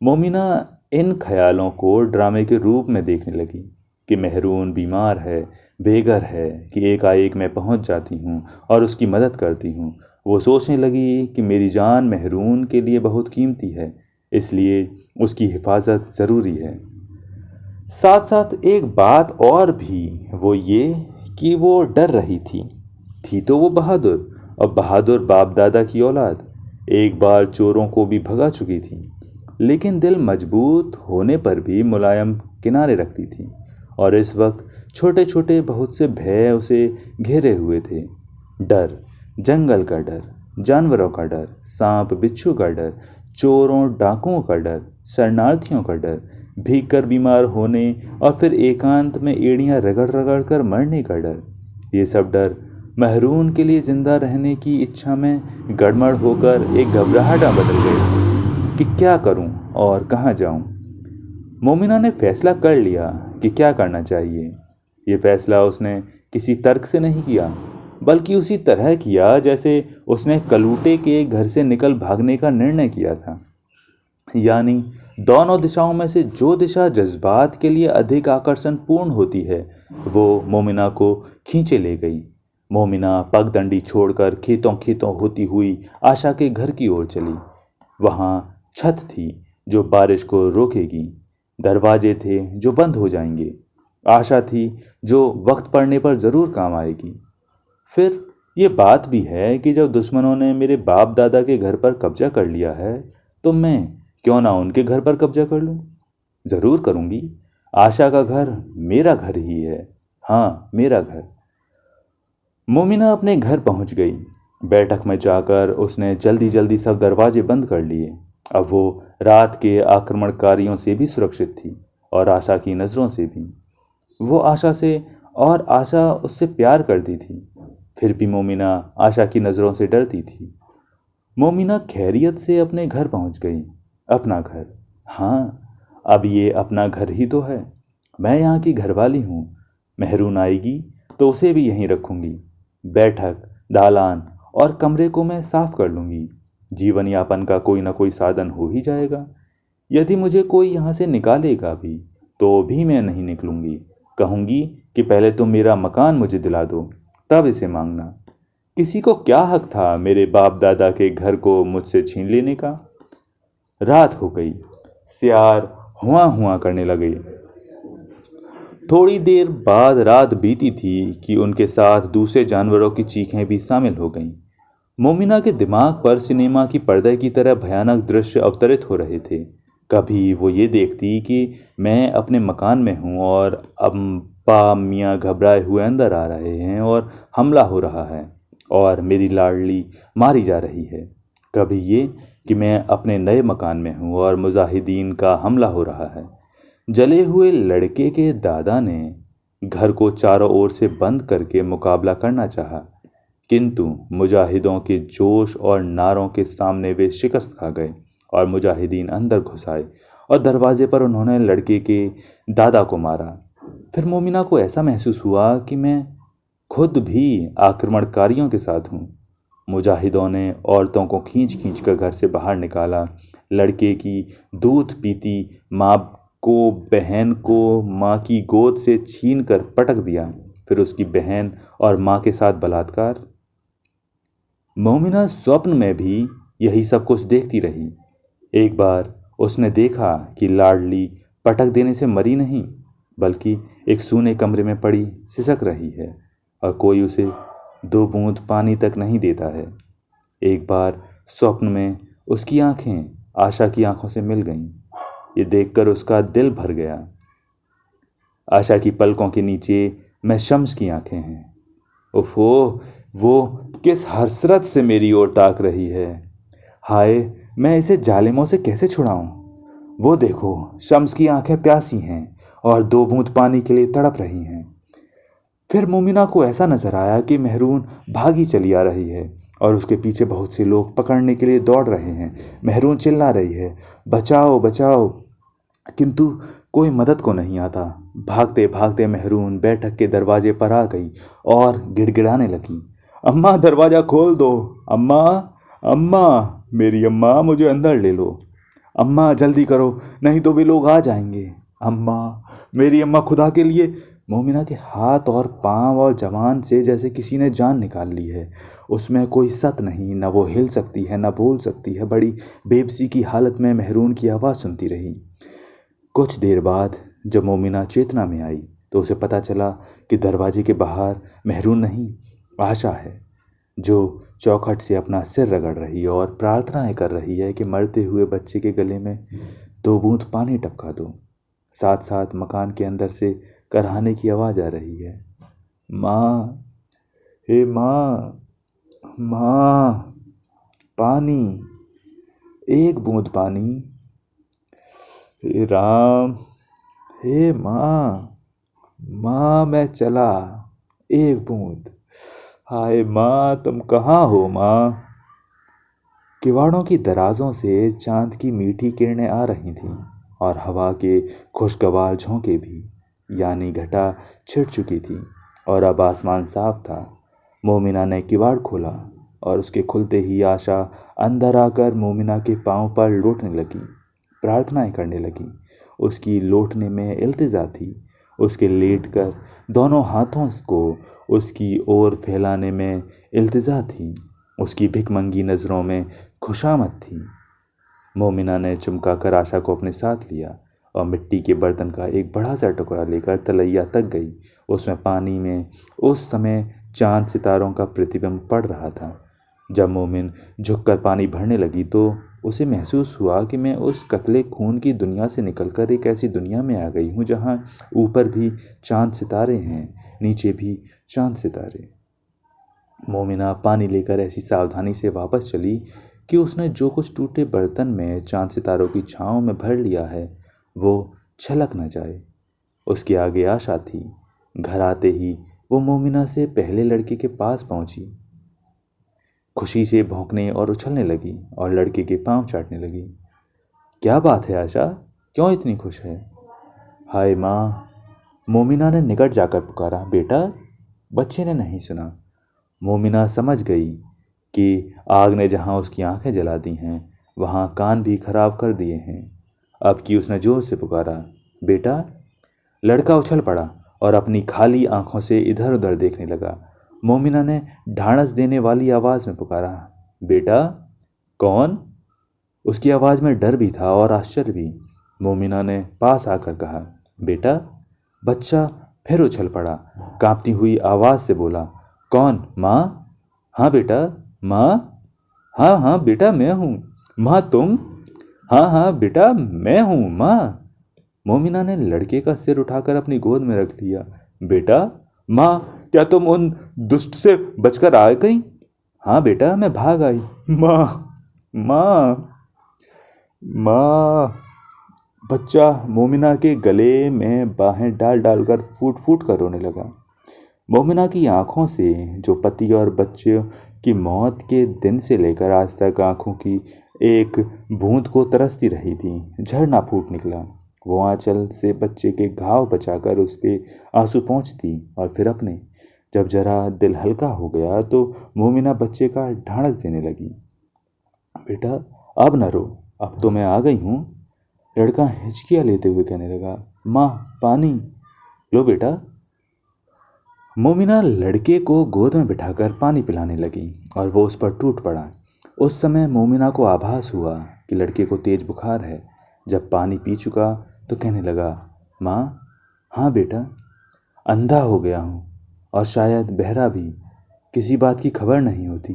मोमिना इन ख्यालों को ड्रामे के रूप में देखने लगी कि महरून बीमार है, बेघर है, कि एकाएक मैं पहुंच जाती हूं और उसकी मदद करती हूं। वो सोचने लगी कि मेरी जान महरून के लिए बहुत कीमती है, इसलिए उसकी हिफाजत ज़रूरी है। साथ साथ एक बात और भी, वो ये कि वो डर रही थी तो वो बहादुर, और बहादुर बाप दादा की औलाद, एक बार चोरों को भी भगा चुकी थी, लेकिन दिल मजबूत होने पर भी मुलायम किनारे रखती थी। और इस वक्त छोटे छोटे बहुत से भय उसे घेरे हुए थे। डर, जंगल का डर, जानवरों का डर, सांप बिच्छू का डर, चोरों डाकुओं का डर, शरणार्थियों का डर, भीग कर बीमार होने और फिर एकांत में एड़ियां रगड़ रगड़ कर मरने का डर। ये सब डर महरून के लिए जिंदा रहने की इच्छा में गड़मड़ होकर एक घबराहट में बदल गए कि क्या करूं और कहाँ जाऊं। मोमिना ने फैसला कर लिया कि क्या करना चाहिए। ये फैसला उसने किसी तर्क से नहीं किया, बल्कि उसी तरह किया जैसे उसने कलूटे के घर से निकल भागने का निर्णय किया था। यानी दोनों दिशाओं में से जो दिशा जज्बात के लिए अधिक आकर्षण पूर्ण होती है, वो मोमिना को खींचे ले गई। मोमिना पगडंडी छोड़कर खेतों खेतों होती हुई आशा के घर की ओर चली। वहाँ छत थी जो बारिश को रोकेगी, दरवाजे थे जो बंद हो जाएंगे, आशा थी जो वक्त पड़ने पर ज़रूर काम आएगी। फिर ये बात भी है कि जब दुश्मनों ने मेरे बाप दादा के घर पर कब्जा कर लिया है, तो मैं क्यों ना उनके घर पर कब्जा कर लूं। ज़रूर करूंगी। आशा का घर मेरा घर ही है। हाँ, मेरा घर। मोमिना अपने घर पहुंच गई। बैठक में जाकर उसने जल्दी जल्दी सब दरवाजे बंद कर लिए। अब वो रात के आक्रमणकारियों से भी सुरक्षित थी और आशा की नज़रों से भी। वो आशा से और आशा उससे प्यार करती थी। फिर भी मोमिना आशा की नज़रों से डरती थी। मोमिना खैरियत से अपने घर पहुंच गई। अपना घर। हाँ, अब ये अपना घर ही तो है। मैं यहाँ की घरवाली हूँ। मेहरून आएगी तो उसे भी यहीं रखूंगी। बैठक, दालान और कमरे को मैं साफ कर लूंगी। जीवन यापन का कोई ना कोई साधन हो ही जाएगा। यदि मुझे कोई यहाँ से निकालेगा भी, तो भी मैं नहीं निकलूंगी। कहूंगी कि पहले तुम मेरा मकान मुझे दिला दो, तब इसे मांगना। किसी को क्या हक था मेरे बाप दादा के घर को मुझसे छीन लेने का। रात हो गई। सियार हुआ हुआ करने लगे। थोड़ी देर बाद रात बीती थी कि उनके साथ दूसरे जानवरों की चीखें भी शामिल हो गईं। मोमिना के दिमाग पर सिनेमा की पर्दे की तरह भयानक दृश्य अवतरित हो रहे थे। कभी वो ये देखती कि मैं अपने मकान में हूँ और अम्पा मियाँ घबराए हुए अंदर आ रहे हैं और हमला हो रहा है और मेरी लाडली मारी जा रही है। कभी ये कि मैं अपने नए मकान में हूँ और मुजाहिदीन का हमला हो रहा है। जले हुए लड़के के दादा ने घर को चारों ओर से बंद करके मुकाबला करना चाहा, किंतु मुजाहिदों के जोश और नारों के सामने वे शिकस्त खा गए और मुजाहिदीन अंदर घुस आए और दरवाजे पर उन्होंने लड़के के दादा को मारा। फिर मोमिना को ऐसा महसूस हुआ कि मैं खुद भी आक्रमणकारियों के साथ हूँ। मुजाहिदों ने औरतों को खींच खींच कर घर से बाहर निकाला। लड़के की दूध पीती माँ को, बहन को माँ की गोद से छीन कर पटक दिया। फिर उसकी बहन और माँ के साथ बलात्कार। मोमिना स्वप्न में भी यही सब कुछ देखती रही। एक बार उसने देखा कि लाडली पटक देने से मरी नहीं, बल्कि एक सूने कमरे में पड़ी सिसक रही है और कोई उसे 2 बूंद पानी तक नहीं देता है। एक बार स्वप्न में उसकी आंखें आशा की आंखों से मिल गईं। ये देखकर उसका दिल भर गया। आशा की पलकों के नीचे मैं शम्स की आंखें हैं। ओफो, वो किस हसरत से मेरी ओर ताक रही है। हाय, मैं इसे जालिमों से कैसे छुड़ाऊं। वो देखो, शम्स की आंखें प्यासी हैं और 2 बूंद पानी के लिए तड़प रही हैं। फिर मोमिना को ऐसा नजर आया कि मेहरून भागी चली आ रही है और उसके पीछे बहुत से लोग पकड़ने के लिए दौड़ रहे हैं। मेहरून चिल्ला रही है, बचाओ बचाओ, किंतु कोई मदद को नहीं आता। भागते भागते मेहरून बैठक के दरवाजे पर आ गई और गिड़गिड़ाने लगी, अम्मा दरवाज़ा खोल दो, अम्मा, अम्मा, मेरी अम्मा, मुझे अंदर ले लो। अम्मा जल्दी करो, नहीं तो वे लोग आ जाएंगे। अम्मा, मेरी अम्मा, खुदा के लिए। मोमिना के हाथ और पांव और जवान से जैसे किसी ने जान निकाल ली है। उसमें कोई सत नहीं, न वो हिल सकती है न बोल सकती है। बड़ी बेबसी की हालत में मेहरून की आवाज़ सुनती रही। कुछ देर बाद जब मोमिना चेतना में आई तो उसे पता चला कि दरवाजे के बाहर मेहरून नहीं, आशा है, जो चौखट से अपना सिर रगड़ रही और प्रार्थनाएं कर रही है कि मरते हुए बच्चे के गले में 2 बूंद पानी टपका दो। साथ साथ मकान के अंदर से कराहने की आवाज़ आ रही है, माँ, हे माँ, माँ, पानी, एक बूंद पानी। हे राम, हे माँ, माँ मैं चला, एक बूंद। हाय माँ, तुम कहाँ हो माँ? किवाड़ों की दराजों से चांद की मीठी किरणें आ रही थीं और हवा के खुशगवार झोंके भी, यानी घटा छिट चुकी थी और अब आसमान साफ था। मोमिना ने किवाड़ खोला और उसके खुलते ही आशा अंदर आकर मोमिना के पांव पर लौटने लगी, प्रार्थनाएं करने लगी। उसकी लौटने में इल्तिजा थी, उसके लेटकर दोनों हाथों को उसकी ओर फैलाने में इल्तिजा थी, उसकी भिखमंगी नज़रों में खुशामद थी। मोमिना ने चमका कर आशा को अपने साथ लिया और मिट्टी के बर्तन का एक बड़ा सा टुकड़ा लेकर तलैया तक गई। उसमें पानी में उस समय चांद सितारों का प्रतिबिंब पड़ रहा था। जब मोमिन झुककर पानी भरने लगी तो उसे महसूस हुआ कि मैं उस कतले खून की दुनिया से निकलकर एक ऐसी दुनिया में आ गई हूँ जहाँ ऊपर भी चांद सितारे हैं, नीचे भी चांद सितारे। मोमिना पानी लेकर ऐसी सावधानी से वापस चली कि उसने जो कुछ टूटे बर्तन में चांद सितारों की छाँव में भर लिया है वो छलक न जाए। उसके आगे आशा थी। घर आते ही वो मोमिना से पहले लड़के के पास पहुंची, खुशी से भौंकने और उछलने लगी और लड़के के पांव चाटने लगी। क्या बात है आशा, क्यों इतनी खुश है? हाय माँ, मोमिना ने निकट जाकर पुकारा। बेटा, बच्चे ने नहीं सुना। मोमिना समझ गई कि आग ने जहाँ उसकी आंखें जला दी हैं वहाँ कान भी खराब कर दिए हैं। अब कि उसने जोर से पुकारा, बेटा। लड़का उछल पड़ा और अपनी खाली आंखों से इधर उधर देखने लगा। मोमिना ने ढाढ़स देने वाली आवाज़ में पुकारा, बेटा। कौन? उसकी आवाज़ में डर भी था और आश्चर्य भी। मोमिना ने पास आकर कहा, बेटा। बच्चा फिर उछल पड़ा, कांपती हुई आवाज़ से बोला, कौन? माँ? हाँ बेटा। माँ? हाँ हाँ बेटा, मैं हूँ। माँ तुम? हाँ हाँ बेटा, मैं हूँ माँ। मोमिना ने लड़के का सिर उठाकर अपनी गोद में रख लिया। बेटा। माँ, क्या तुम उन दुष्ट से बचकर आ गई? हाँ बेटा, मैं भाग आई। माँ, माँ, माँ। बच्चा मोमिना के गले में बाहें डाल डालकर फूट फूट कर रोने लगा। मोमिना की आंखों से जो पति और बच्चे की मौत के दिन से लेकर आज तक आंखों की एक बूंद को तरसती रही थी, झरना फूट निकला। वो आंचल से बच्चे के घाव बचाकर उसके आंसू पोंछती और फिर अपने। जब जरा दिल हल्का हो गया तो मोमिना बच्चे का ढांढस देने लगी। बेटा, अब न रो, अब तो मैं आ गई हूँ। लड़का हिचकियाँ लेते हुए कहने लगा, माँ, पानी लो बेटा। मोमिना लड़के को गोद में बिठाकर पानी पिलाने लगी और वो उस पर टूट पड़ा। उस समय मोमिना को आभास हुआ कि लड़के को तेज बुखार है। जब पानी पी चुका तो कहने लगा, माँ, हाँ बेटा, अंधा हो गया हूँ और शायद बहरा भी, किसी बात की खबर नहीं होती।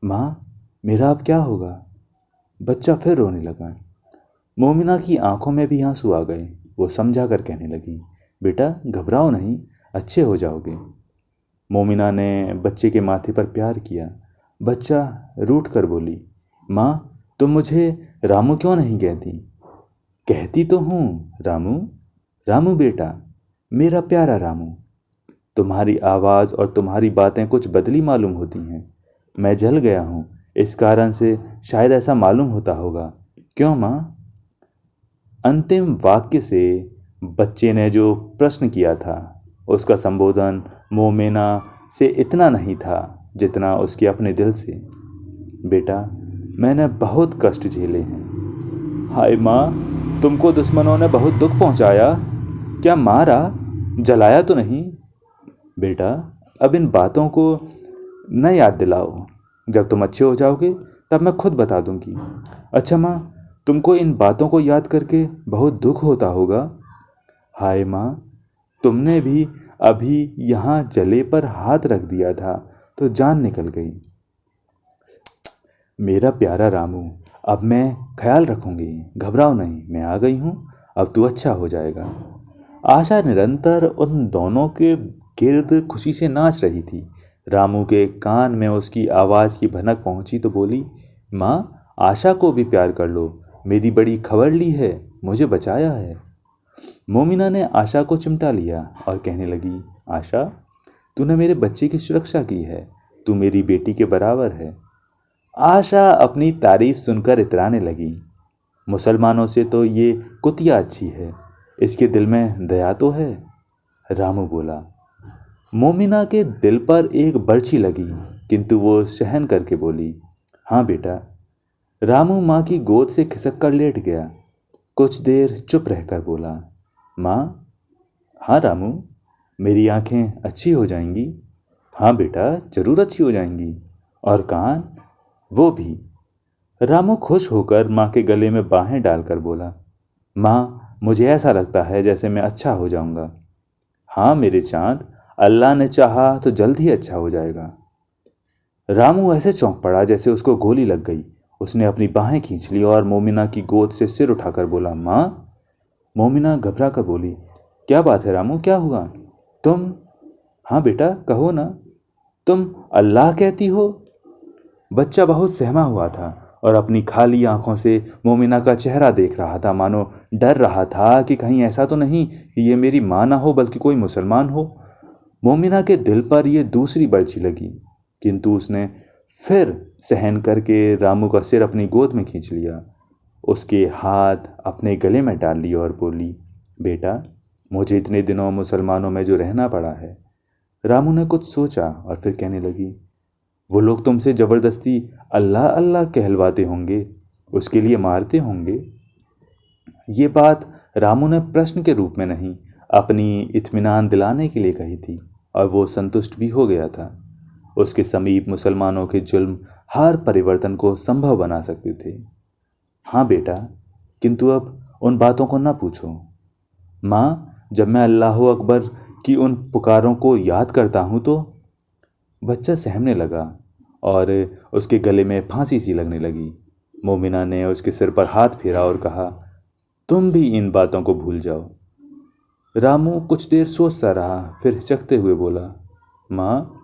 माँ, मेरा अब क्या होगा? बच्चा फिर रोने लगा। मोमिना की आंखों में भी आंसू आ गए। वो समझा कर कहने लगी, बेटा घबराओ नहीं, अच्छे हो जाओगे। मोमिना ने बच्चे के माथे पर प्यार किया। बच्चा रूठ कर बोली, माँ, तुम मुझे रामू क्यों नहीं कहती? कहती तो हूँ रामू, रामू बेटा, मेरा प्यारा रामू। तुम्हारी आवाज़ और तुम्हारी बातें कुछ बदली मालूम होती हैं। मैं जल गया हूँ, इस कारण से शायद ऐसा मालूम होता होगा। क्यों माँ? अंतिम वाक्य से बच्चे ने जो प्रश्न किया था उसका संबोधन मोमेना से इतना नहीं था जितना उसके अपने दिल से। बेटा, मैंने बहुत कष्ट झेले हैं। हाय माँ, तुमको दुश्मनों ने बहुत दुख पहुंचाया? क्या मारा, जलाया तो नहीं? बेटा, अब इन बातों को न याद दिलाओ। जब तुम अच्छे हो जाओगे तब मैं खुद बता दूंगी। अच्छा माँ, तुमको इन बातों को याद करके बहुत दुख होता होगा। हाय माँ, तुमने भी अभी यहाँ जले पर हाथ रख दिया था तो जान निकल गई। मेरा प्यारा रामू, अब मैं ख्याल रखूंगी, घबराओ नहीं, मैं आ गई हूँ, अब तू अच्छा हो जाएगा। आशा निरंतर उन दोनों के गिर्द खुशी से नाच रही थी। रामू के कान में उसकी आवाज़ की भनक पहुंची तो बोली, माँ, आशा को भी प्यार कर लो, मेरी बड़ी खबर ली है, मुझे बचाया है। मोमिना ने आशा को चिमटा लिया और कहने लगी, आशा, तूने मेरे बच्चे की सुरक्षा की है, तू मेरी बेटी के बराबर है। आशा अपनी तारीफ सुनकर इतराने लगी, मुसलमानों से तो ये कुतिया अच्छी है, इसके दिल में दया तो है। रामू बोला। मोमिना के दिल पर एक बर्छी लगी, किंतु वो सहन करके बोली, हाँ बेटा। रामू माँ की गोद से खिसक कर लेट गया। कुछ देर चुप रहकर बोला, माँ। हाँ रामू, मेरी आंखें अच्छी हो जाएंगी। हाँ बेटा, जरूर अच्छी हो जाएंगी। और कान, वो भी। रामू खुश होकर माँ के गले में बाहें डालकर बोला, माँ, मुझे ऐसा लगता है जैसे मैं अच्छा हो जाऊंगा। हाँ मेरे चांद, अल्लाह ने चाहा तो जल्द ही अच्छा हो जाएगा। रामू ऐसे चौंक पड़ा जैसे उसको गोली लग गई। उसने अपनी बाहें खींच ली और मोमिना की गोद से सिर उठाकर बोला, माँ। मोमिना घबरा कर बोली, क्या बात है रामू, क्या हुआ? तुम? हाँ बेटा, कहो ना। तुम अल्लाह कहती हो? बच्चा बहुत सहमा हुआ था और अपनी खाली आंखों से मोमिना का चेहरा देख रहा था, मानो डर रहा था कि कहीं ऐसा तो नहीं कि ये मेरी माँ ना हो बल्कि कोई मुसलमान हो। मोमिना के दिल पर यह दूसरी बर्छी लगी, किंतु उसने फिर सहन करके रामू का सिर अपनी गोद में खींच लिया, उसके हाथ अपने गले में डाल लिए और बोली, बेटा, मुझे इतने दिनों मुसलमानों में जो रहना पड़ा है। रामू ने कुछ सोचा और फिर कहने लगी, वो लोग तुमसे ज़बरदस्ती अल्लाह अल्लाह कहलवाते होंगे, उसके लिए मारते होंगे। ये बात रामू ने प्रश्न के रूप में नहीं, अपनी इत्मीनान दिलाने के लिए कही थी और वो संतुष्ट भी हो गया था। उसके समीप मुसलमानों के जुल्म हर परिवर्तन को संभव बना सकते थे। हाँ बेटा, किंतु अब उन बातों को न पूछो। माँ, जब मैं अल्लाह अकबर की उन पुकारों को याद करता हूँ तो। बच्चा सहमने लगा और उसके गले में फांसी सी लगने लगी। मोमिना ने उसके सिर पर हाथ फेरा और कहा, तुम भी इन बातों को भूल जाओ। रामू कुछ देर सोचता रहा, फिर हिचकते हुए बोला, माँ।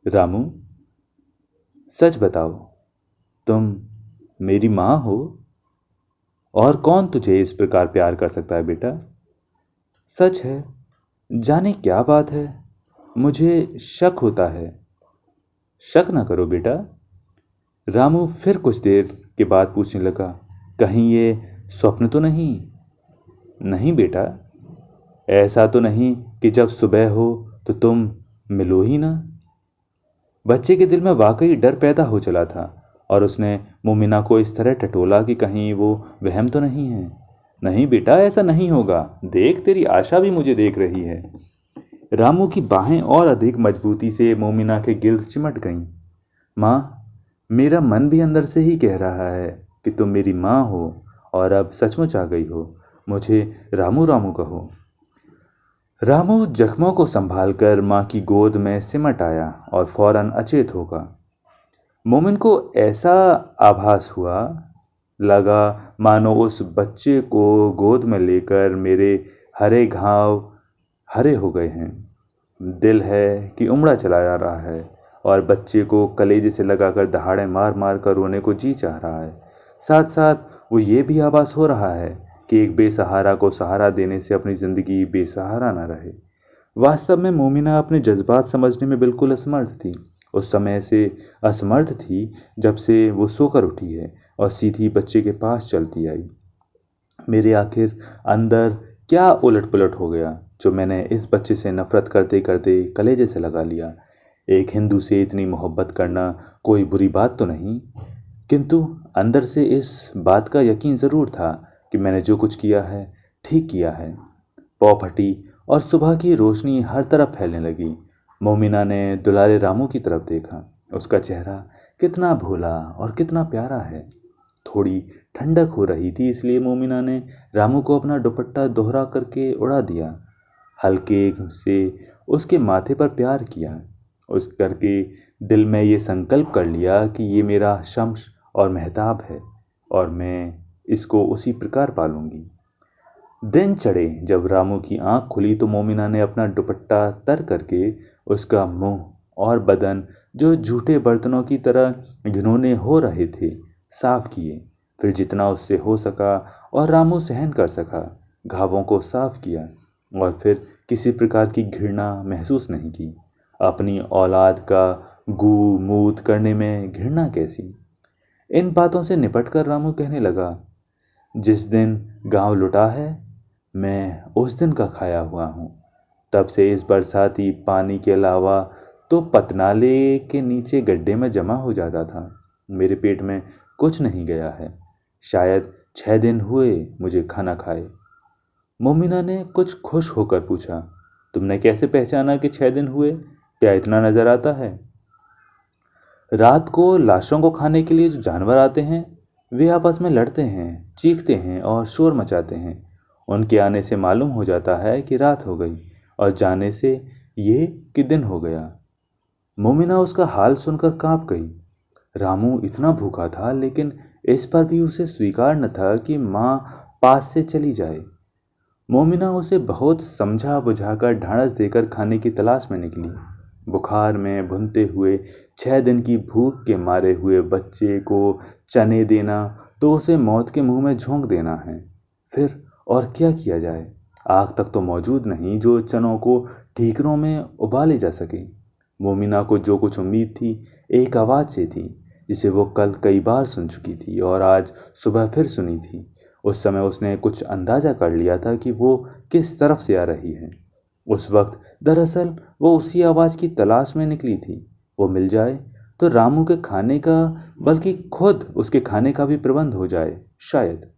रामू, सच बताओ, तुम मेरी माँ हो? और कौन तुझे इस प्रकार प्यार कर सकता है बेटा? सच है, जाने क्या बात है, मुझे शक होता है। शक ना करो बेटा। रामू फिर कुछ देर के बाद पूछने लगा, कहीं ये स्वप्न तो नहीं? नहीं बेटा, ऐसा तो नहीं कि जब सुबह हो तो तुम मिलो ही ना। बच्चे के दिल में वाकई डर पैदा हो चला था और उसने मोमिना को इस तरह टटोला कि कहीं वो वहम तो नहीं है। नहीं बेटा, ऐसा नहीं होगा, देख तेरी आशा भी मुझे देख रही है। रामू की बाहें और अधिक मजबूती से मोमिना के गिर्द चिमट गईं। माँ, मेरा मन भी अंदर से ही कह रहा है कि तुम मेरी माँ हो और अब सचमुच आ गई हो, मुझे रामू रामू कहो। रामू जख्मों को संभालकर माँ की गोद में सिमट आया और फौरन अचेत होगा। मोमिन को ऐसा आभास हुआ, लगा मानो उस बच्चे को गोद में लेकर मेरे हरे घाव हरे हो गए हैं। दिल है कि उमड़ा चला जा रहा है और बच्चे को कलेजे से लगाकर दहाड़े मार मार कर रोने को जी चाह रहा है। साथ साथ वो ये भी आभास हो रहा है कि एक बेसहारा को सहारा देने से अपनी ज़िंदगी बेसहारा ना रहे। वास्तव में मोमिना अपने जज्बात समझने में बिल्कुल असमर्थ थी। उस समय से असमर्थ थी जब से वो सोकर उठी है और सीधी बच्चे के पास चलती आई। मेरे आखिर अंदर क्या उलट पुलट हो गया जो मैंने इस बच्चे से नफरत करते करते कलेजे से लगा लिया। एक हिंदू से इतनी मोहब्बत करना कोई बुरी बात तो नहीं, किंतु अंदर से इस बात का यकीन ज़रूर था कि मैंने जो कुछ किया है ठीक किया है। पौ फटी और सुबह की रोशनी हर तरफ फैलने लगी। मोमिना ने दुलारे रामू की तरफ देखा। उसका चेहरा कितना भोला और कितना प्यारा है। थोड़ी ठंडक हो रही थी, इसलिए मोमिना ने रामू को अपना दुपट्टा दोहरा करके उड़ा दिया, हल्के से उसके माथे पर प्यार किया, उस करके दिल में ये संकल्प कर लिया कि ये मेरा शम्स और महताब है और मैं इसको उसी प्रकार पालूंगी। दिन चढ़े, जब रामू की आंख खुली तो मोमिना ने अपना दुपट्टा तर करके उसका मुंह और बदन, जो झूठे बर्तनों की तरह घिनौने हो रहे थे, साफ किए। फिर जितना उससे हो सका और रामू सहन कर सका, घावों को साफ किया और फिर किसी प्रकार की घृणा महसूस नहीं की। अपनी औलाद का गू मूत करने में घृणा कैसी। इन बातों से निपटकर रामू कहने लगा, जिस दिन गांव लुटा है मैं उस दिन का खाया हुआ हूँ। तब से इस बरसाती पानी के अलावा तो पतनाले के नीचे गड्ढे में जमा हो जाता था। मेरे पेट में कुछ नहीं गया है। शायद 6 दिन हुए मुझे खाना खाए। मोमिना ने कुछ खुश होकर पूछा, तुमने कैसे पहचाना कि 6 दिन हुए? क्या इतना नजर आता है? रात को लाशों को खाने के लिए जो जानवर आते हैं वे आपस में लड़ते हैं, चीखते हैं और शोर मचाते हैं। उनके आने से मालूम हो जाता है कि रात हो गई और जाने से ये कि दिन हो गया। मोमिना उसका हाल सुनकर कांप गई। रामू इतना भूखा था, लेकिन इस पर भी उसे स्वीकार न था कि माँ पास से चली जाए। मोमिना उसे बहुत समझा बुझाकर ढाढ़स देकर खाने की तलाश में निकली। बुखार में भुनते हुए 6 दिन की भूख के मारे हुए बच्चे को चने देना तो उसे मौत के मुंह में झोंक देना है। फिर और क्या किया जाए? आग तक तो मौजूद नहीं जो चनों को ठीकरों में उबाले जा सके। मोमिना को जो कुछ उम्मीद थी एक आवाज़ से थी, जिसे वो कल कई बार सुन चुकी थी और आज सुबह फिर सुनी थी। उस समय उसने कुछ अंदाजा कर लिया था कि वो किस तरफ से आ रही है। उस वक्त दरअसल वो उसी आवाज़ की तलाश में निकली थी। वो मिल जाए तो रामू के खाने का, बल्कि खुद उसके खाने का भी प्रबंध हो जाए शायद।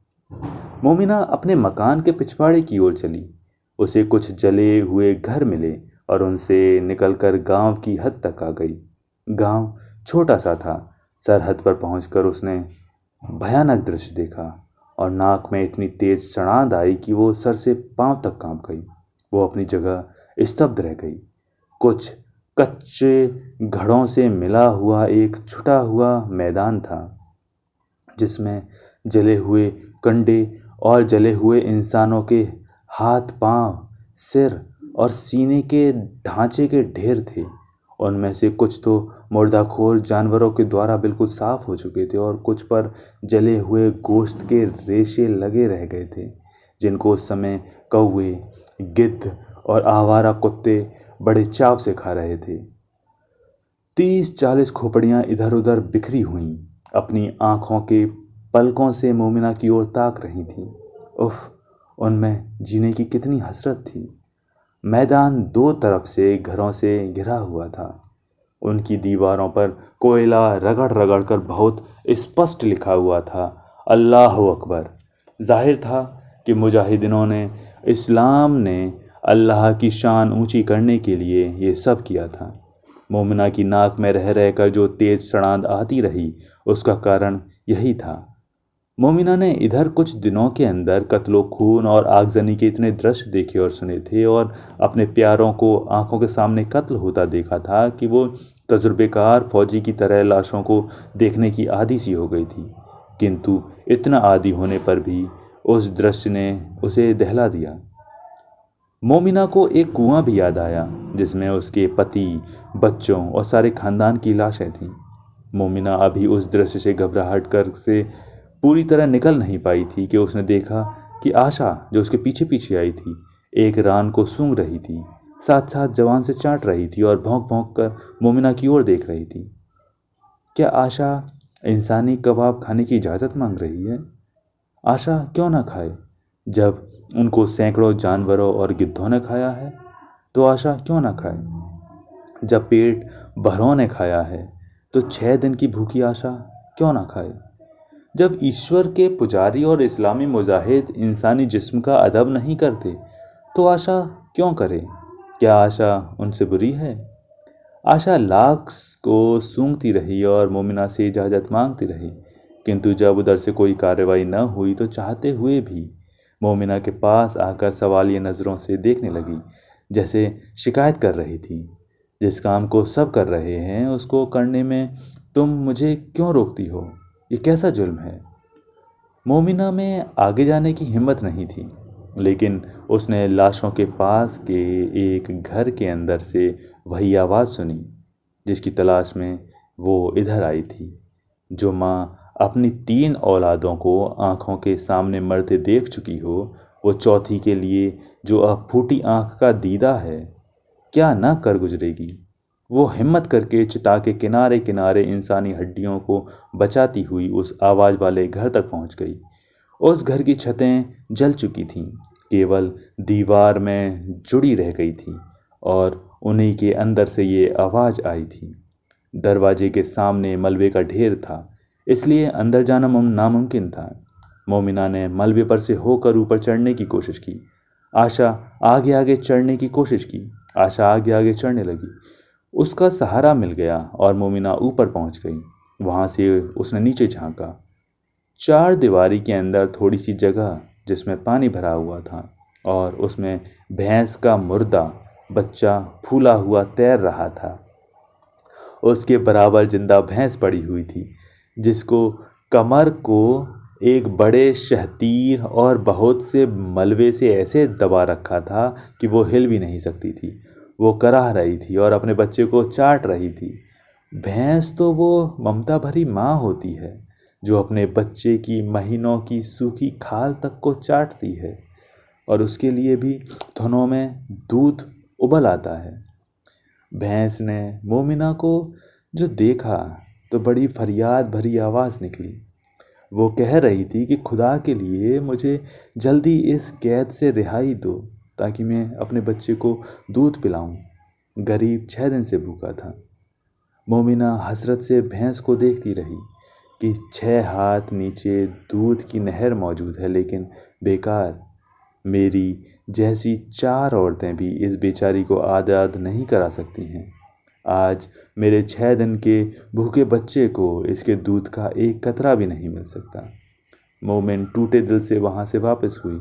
मोमिना अपने मकान के पिछवाड़े की ओर चली। उसे कुछ जले हुए घर मिले और उनसे निकलकर गांव की हद तक आ गई। गांव छोटा सा था। सरहद पर पहुंचकर उसने भयानक दृश्य देखा और नाक में इतनी तेज सड़ांध आई कि वो सर से पांव तक कांप गई। वो अपनी जगह स्तब्ध रह गई। कुछ कच्चे घड़ों से मिला हुआ एक छुटा हुआ मैदान था, जिसमें जले हुए कंडे और जले हुए इंसानों के हाथ पांव, सिर और सीने के ढांचे के ढेर थे। उनमें से कुछ तो मुर्दाखोर जानवरों के द्वारा बिल्कुल साफ हो चुके थे और कुछ पर जले हुए गोश्त के रेशे लगे रह गए थे, जिनको उस समय कौवे, गिद्ध और आवारा कुत्ते बड़े चाव से खा रहे थे। 30-40 खोपड़ियां इधर उधर बिखरी हुईं अपनी आंखों के पलकों से मोमिना की ओर ताक रही थीं। उफ, उनमें जीने की कितनी हसरत थी। मैदान दो तरफ से घरों से घिरा हुआ था। उनकी दीवारों पर कोयला रगड़ रगड़ कर बहुत स्पष्ट लिखा हुआ था, अल्लाह अकबर। जाहिर था कि मुजाहिदीनों ने, इस्लाम ने अल्लाह की शान ऊंची करने के लिए ये सब किया था। मोमिना की नाक में रह रहकर जो तेज सड़ांध आती रही, उसका कारण यही था। मोमिना ने इधर कुछ दिनों के अंदर कत्लो खून और आगजनी के इतने दृश्य देखे और सुने थे और अपने प्यारों को आंखों के सामने कत्ल होता देखा था कि वो तजुर्बेकार फौजी की तरह लाशों को देखने की आदी सी हो गई थी। किंतु इतना आदी होने पर भी उस दृश्य ने उसे दहला दिया। मोमिना को एक कुआं भी याद आया, जिसमें उसके पति, बच्चों और सारे खानदान की लाशें थीं। मोमिना अभी उस दृश्य से घबराहट कर से पूरी तरह निकल नहीं पाई थी कि उसने देखा कि आशा, जो उसके पीछे पीछे आई थी, एक रान को सूंघ रही थी, साथ साथ जवान से चाट रही थी और भौंक भौंक कर मोमिना की ओर देख रही थी। क्या आशा इंसानी कबाब खाने की इजाज़त मांग रही है? आशा क्यों ना खाए? जब उनको सैकड़ों जानवरों और गिद्धों ने खाया है, तो आशा क्यों ना खाए? जब पेट बहरों ने खाया है, तो 6 दिन की भूखी आशा क्यों ना खाए? जब ईश्वर के पुजारी और इस्लामी मुजाहिद इंसानी जिस्म का अदब नहीं करते, तो आशा क्यों करे? क्या आशा उनसे बुरी है? आशा लाख को सूंघती रही और मोमिना से इजाज़त मांगती रही, किंतु जब उधर से कोई कार्रवाई न हुई तो चाहते हुए भी मोमिना के पास आकर सवालिया नज़रों से देखने लगी, जैसे शिकायत कर रही थी, जिस काम को सब कर रहे हैं उसको करने में तुम मुझे क्यों रोकती हो? ये कैसा जुल्म है? मोमिना में आगे जाने की हिम्मत नहीं थी, लेकिन उसने लाशों के पास के एक घर के अंदर से वही आवाज़ सुनी, जिसकी तलाश में वो इधर आई थी, जो माँ अपनी 3 औलादों को आंखों के सामने मरते देख चुकी हो, वो चौथी के लिए जो अब फूटी आंख का दीदा है, क्या न कर गुजरेगी। वो हिम्मत करके चिता के किनारे किनारे इंसानी हड्डियों को बचाती हुई उस आवाज़ वाले घर तक पहुंच गई। उस घर की छतें जल चुकी थीं, केवल दीवार में जुड़ी रह गई थी और उन्हीं के अंदर से ये आवाज़ आई थी। दरवाजे के सामने मलबे का ढेर था, इसलिए अंदर जाना नामुमकिन था। मोमिना ने मलबे पर से होकर ऊपर चढ़ने की कोशिश की। आशा आगे आगे चढ़ने की कोशिश की। आशा आगे आगे चढ़ने लगी। उसका सहारा मिल गया और मोमिना ऊपर पहुंच गई। वहां से उसने नीचे झांका। 4 दीवारी के अंदर थोड़ी सी जगह जिसमें पानी भरा हुआ था और उसमें भैंस का मुर्दा बच्चा फूला हुआ तैर रहा था। उसके बराबर जिंदा भैंस पड़ी हुई थी, जिसको कमर को एक बड़े शहतीर और बहुत से मलबे से ऐसे दबा रखा था कि वो हिल भी नहीं सकती थी। वो कराह रही थी और अपने बच्चे को चाट रही थी। भैंस तो वो ममता भरी माँ होती है जो अपने बच्चे की महीनों की सूखी खाल तक को चाटती है और उसके लिए भी थनों में दूध उबल आता है। भैंस ने मोमिना को जो देखा तो बड़ी फरियाद भरी आवाज़ निकली। वो कह रही थी कि खुदा के लिए मुझे जल्दी इस कैद से रिहाई दो ताकि मैं अपने बच्चे को दूध पिलाऊं। गरीब 6 दिन से भूखा था। मोमिना हसरत से भैंस को देखती रही कि 6 हाथ नीचे दूध की नहर मौजूद है, लेकिन बेकार। मेरी जैसी 4 औरतें भी इस बेचारी को आज़ाद नहीं करा सकती हैं। आज मेरे 6 दिन के भूखे बच्चे को इसके दूध का एक कतरा भी नहीं मिल सकता। मोमिन टूटे दिल से वहाँ से वापस हुई।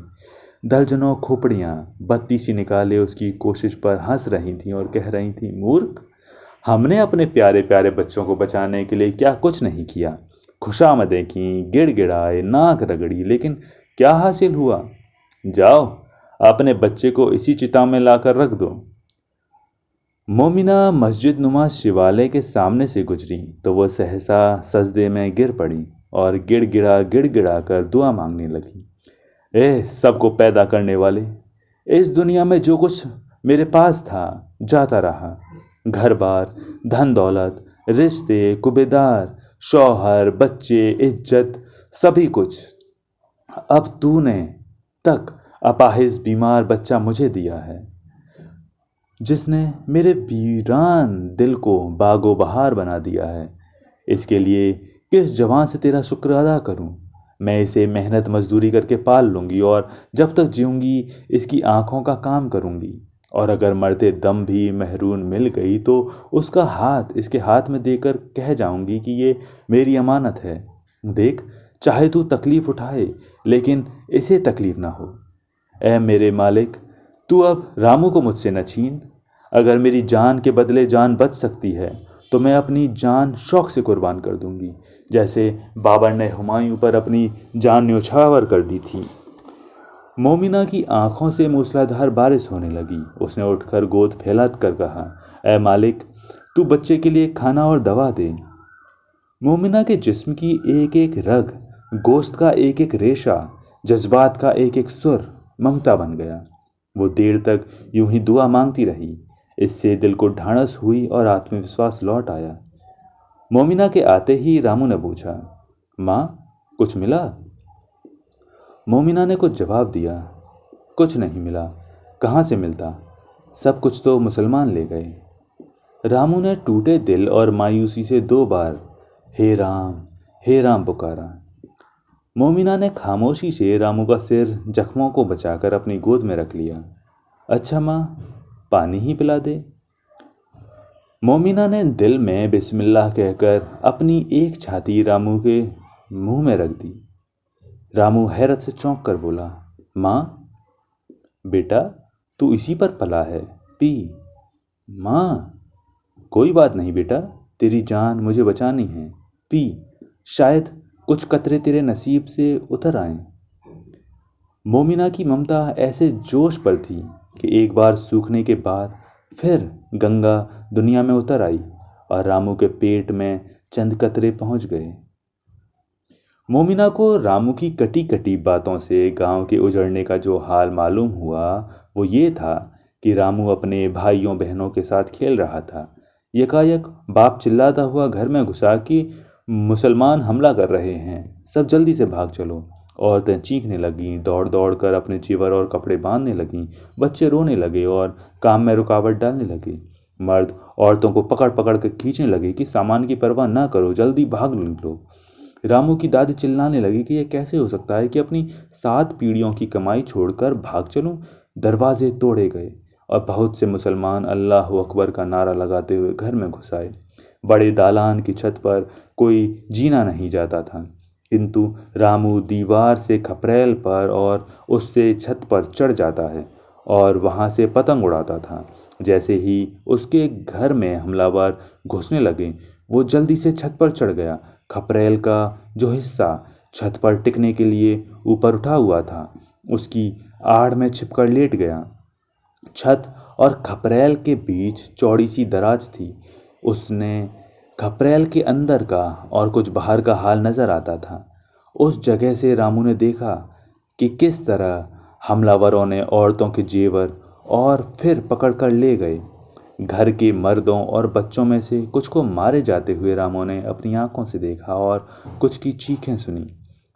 दर्जनों खोपड़ियाँ बत्ती सी निकाले उसकी कोशिश पर हंस रही थीं और कह रही थीं, मूर्ख, हमने अपने प्यारे प्यारे बच्चों को बचाने के लिए क्या कुछ नहीं किया। खुशामदें की, गिड़गिड़ाए, नाक रगड़ी, लेकिन क्या हासिल हुआ। जाओ अपने बच्चे को इसी चिता में लाकर रख दो। मोमिना मस्जिद नुमा शिवालय के सामने से गुजरी तो वह सहसा सजदे में गिर पड़ी और गिड़गिड़ा कर दुआ मांगने लगी। सबको पैदा करने वाले, इस दुनिया में जो कुछ मेरे पास था जाता रहा। घर बार, धन दौलत, रिश्ते, कुबेदार, शौहर, बच्चे, इज्जत, सभी कुछ। अब तूने तक अपाहिज बीमार बच्चा मुझे दिया है, जिसने मेरे वीरान दिल को बागो बहार बना दिया है। इसके लिए किस जवान से तेरा शुक्र अदा करूं। मैं इसे मेहनत मजदूरी करके पाल लूंगी और जब तक जीऊंगी इसकी आंखों का काम करूंगी, और अगर मरते दम भी महरूम मिल गई तो उसका हाथ इसके हाथ में देकर कह जाऊंगी कि ये मेरी अमानत है। देख, चाहे तू तकलीफ उठाए, लेकिन इसे तकलीफ ना हो। ऐ मेरे मालिक, तू अब रामू को मुझसे न छीन। अगर मेरी जान के बदले जान बच सकती है तो मैं अपनी जान शौक से कुर्बान कर दूंगी, जैसे बाबर ने हुमायूं पर अपनी जान न्यौछावर कर दी थी। मोमिना की आंखों से मूसलाधार बारिश होने लगी। उसने उठकर गोद फैला कर कहा, ऐ मालिक, तू बच्चे के लिए खाना और दवा दे। मोमिना के जिस्म की एक एक रग, गोश्त का एक एक रेशा, जज्बात का एक एक सुर ममता बन गया। वो देर तक यूं ही दुआ मांगती रही। इससे दिल को ढाढ़स हुई और आत्मविश्वास लौट आया। मोमिना के आते ही रामू ने पूछा, माँ, कुछ मिला? मोमिना ने कुछ जवाब दिया, कुछ नहीं मिला। कहाँ से मिलता, सब कुछ तो मुसलमान ले गए। रामू ने टूटे दिल और मायूसी से 2 बार हे राम पुकारा। मोमिना ने खामोशी से रामू का सिर जख्मों को बचाकर अपनी गोद में रख लिया। अच्छा माँ, पानी ही पिला दे। मोमिना ने दिल में बिस्मिल्लाह कहकर अपनी एक छाती रामू के मुंह में रख दी। रामू हैरत से चौंक कर बोला, माँ, बेटा, तू इसी पर पला है, पी। माँ, कोई बात नहीं बेटा, तेरी जान मुझे बचानी है, पी। शायद कुछ कतरे तेरे नसीब से उतर आए। मोमिना की ममता ऐसे जोश पर थी कि एक बार सूखने के बाद फिर गंगा दुनिया में उतर आई और रामू के पेट में चंद कतरे पहुंच गए। मोमिना को रामू की कटी कटी बातों से गांव के उजड़ने का जो हाल मालूम हुआ वो ये था कि रामू अपने भाइयों बहनों के साथ खेल रहा था। यकायक बाप चिल्लाता हुआ घर में घुसा कि मुसलमान हमला कर रहे हैं, सब जल्दी से भाग चलो। औरतें चीखने लगीं, दौड़ दौड़ कर अपने जेवर और कपड़े बांधने लगीं। बच्चे रोने लगे और काम में रुकावट डालने लगे। मर्द औरतों को पकड़ पकड़ कर खींचने लगे कि सामान की परवाह ना करो, जल्दी भाग लो। रामू की दादी चिल्लाने लगी कि यह कैसे हो सकता है कि अपनी 7 पीढ़ियों की कमाई छोड़कर भाग चलूं। दरवाजे तोड़े गए और बहुत से मुसलमान अल्लाह अकबर का नारा लगाते हुए घर में घुस आए। बड़े दालान की छत पर कोई जीना नहीं जाता था, किंतु रामू दीवार से खपरेल पर और उससे छत पर चढ़ जाता है और वहां से पतंग उड़ाता था। जैसे ही उसके घर में हमलावर घुसने लगे वो जल्दी से छत पर चढ़ गया। खपरेल का जो हिस्सा छत पर टिकने के लिए ऊपर उठा हुआ था उसकी आड़ में छिपकर लेट गया। छत और खपरेल के बीच चौड़ी सी दराज थी। उसने खपरेल के अंदर का और कुछ बाहर का हाल नजर आता था। उस जगह से रामू ने देखा कि किस तरह हमलावरों ने औरतों के जेवर और फिर पकड़कर ले गए। घर के मर्दों और बच्चों में से कुछ को मारे जाते हुए रामू ने अपनी आंखों से देखा और कुछ की चीखें सुनी।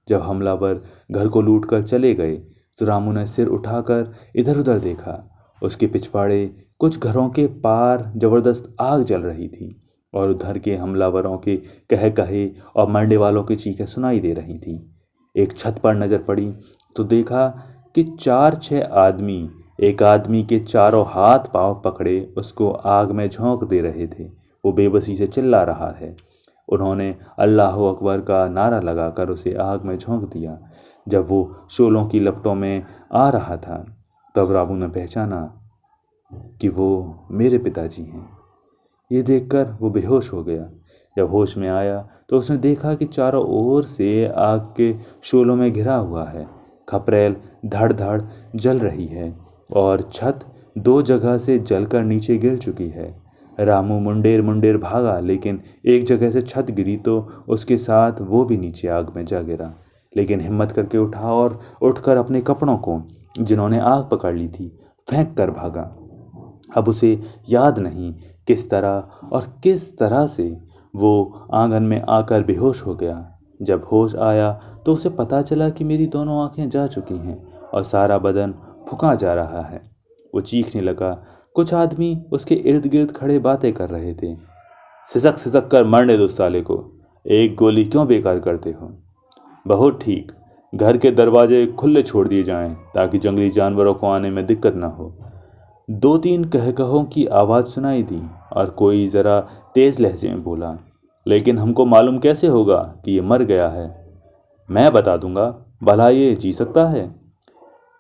जब हमलावर घर को लूट कर चले गए तो रामू ने सिर उठाकर इधर उधर देखा। उसके पिछवाड़े कुछ घरों के पार जबरदस्त आग जल रही थी और उधर के हमलावरों के कह कहे और मरने वालों की चीखें सुनाई दे रही थी। एक छत पर नजर पड़ी तो देखा कि 4-6 आदमी एक आदमी के चारों हाथ पांव पकड़े उसको आग में झोंक दे रहे थे। वो बेबसी से चिल्ला रहा है। उन्होंने अल्लाह अकबर का नारा लगाकर उसे आग में झोंक दिया। जब वो शोलों की लपटों में आ रहा था तब रामू ने पहचाना कि वो मेरे पिताजी हैं। ये देखकर वो बेहोश हो गया। जब होश में आया तो उसने देखा कि चारों ओर से आग के शोलों में घिरा हुआ है। खपरेल धड़ धड़ जल रही है और छत 2 जगह से जलकर नीचे गिर चुकी है। रामू मुंडेर मुंडेर भागा, लेकिन एक जगह से छत गिरी तो उसके साथ वो भी नीचे आग में जा गिरा। लेकिन हिम्मत करके उठा और उठकर अपने कपड़ों को, जिन्होंने आग पकड़ ली थी, फेंक कर भागा। अब उसे याद नहीं किस तरह से वो आंगन में आकर बेहोश हो गया। जब होश आया तो उसे पता चला कि मेरी दोनों आंखें जा चुकी हैं और सारा बदन फुका जा रहा है। वो चीखने लगा। कुछ आदमी उसके इर्द गिर्द खड़े बातें कर रहे थे। सिसक सिसक कर मरने दो साले को, एक गोली क्यों बेकार करते हो? बहुत ठीक, घर के दरवाजे खुले छोड़ दिए जाएं ताकि जंगली जानवरों को आने में दिक्कत ना हो। 2-3 कहकहों की आवाज़ सुनाई दी और कोई ज़रा तेज़ लहजे में बोला, लेकिन हमको मालूम कैसे होगा कि ये मर गया है? मैं बता दूंगा, भला ये जी सकता है?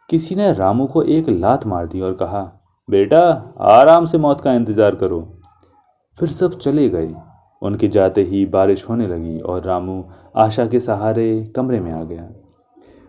किसी ने रामू को एक लात मार दी और कहा, बेटा आराम से मौत का इंतज़ार करो। फिर सब चले गए। उनके जाते ही बारिश होने लगी और रामू आशा के सहारे कमरे में आ गया।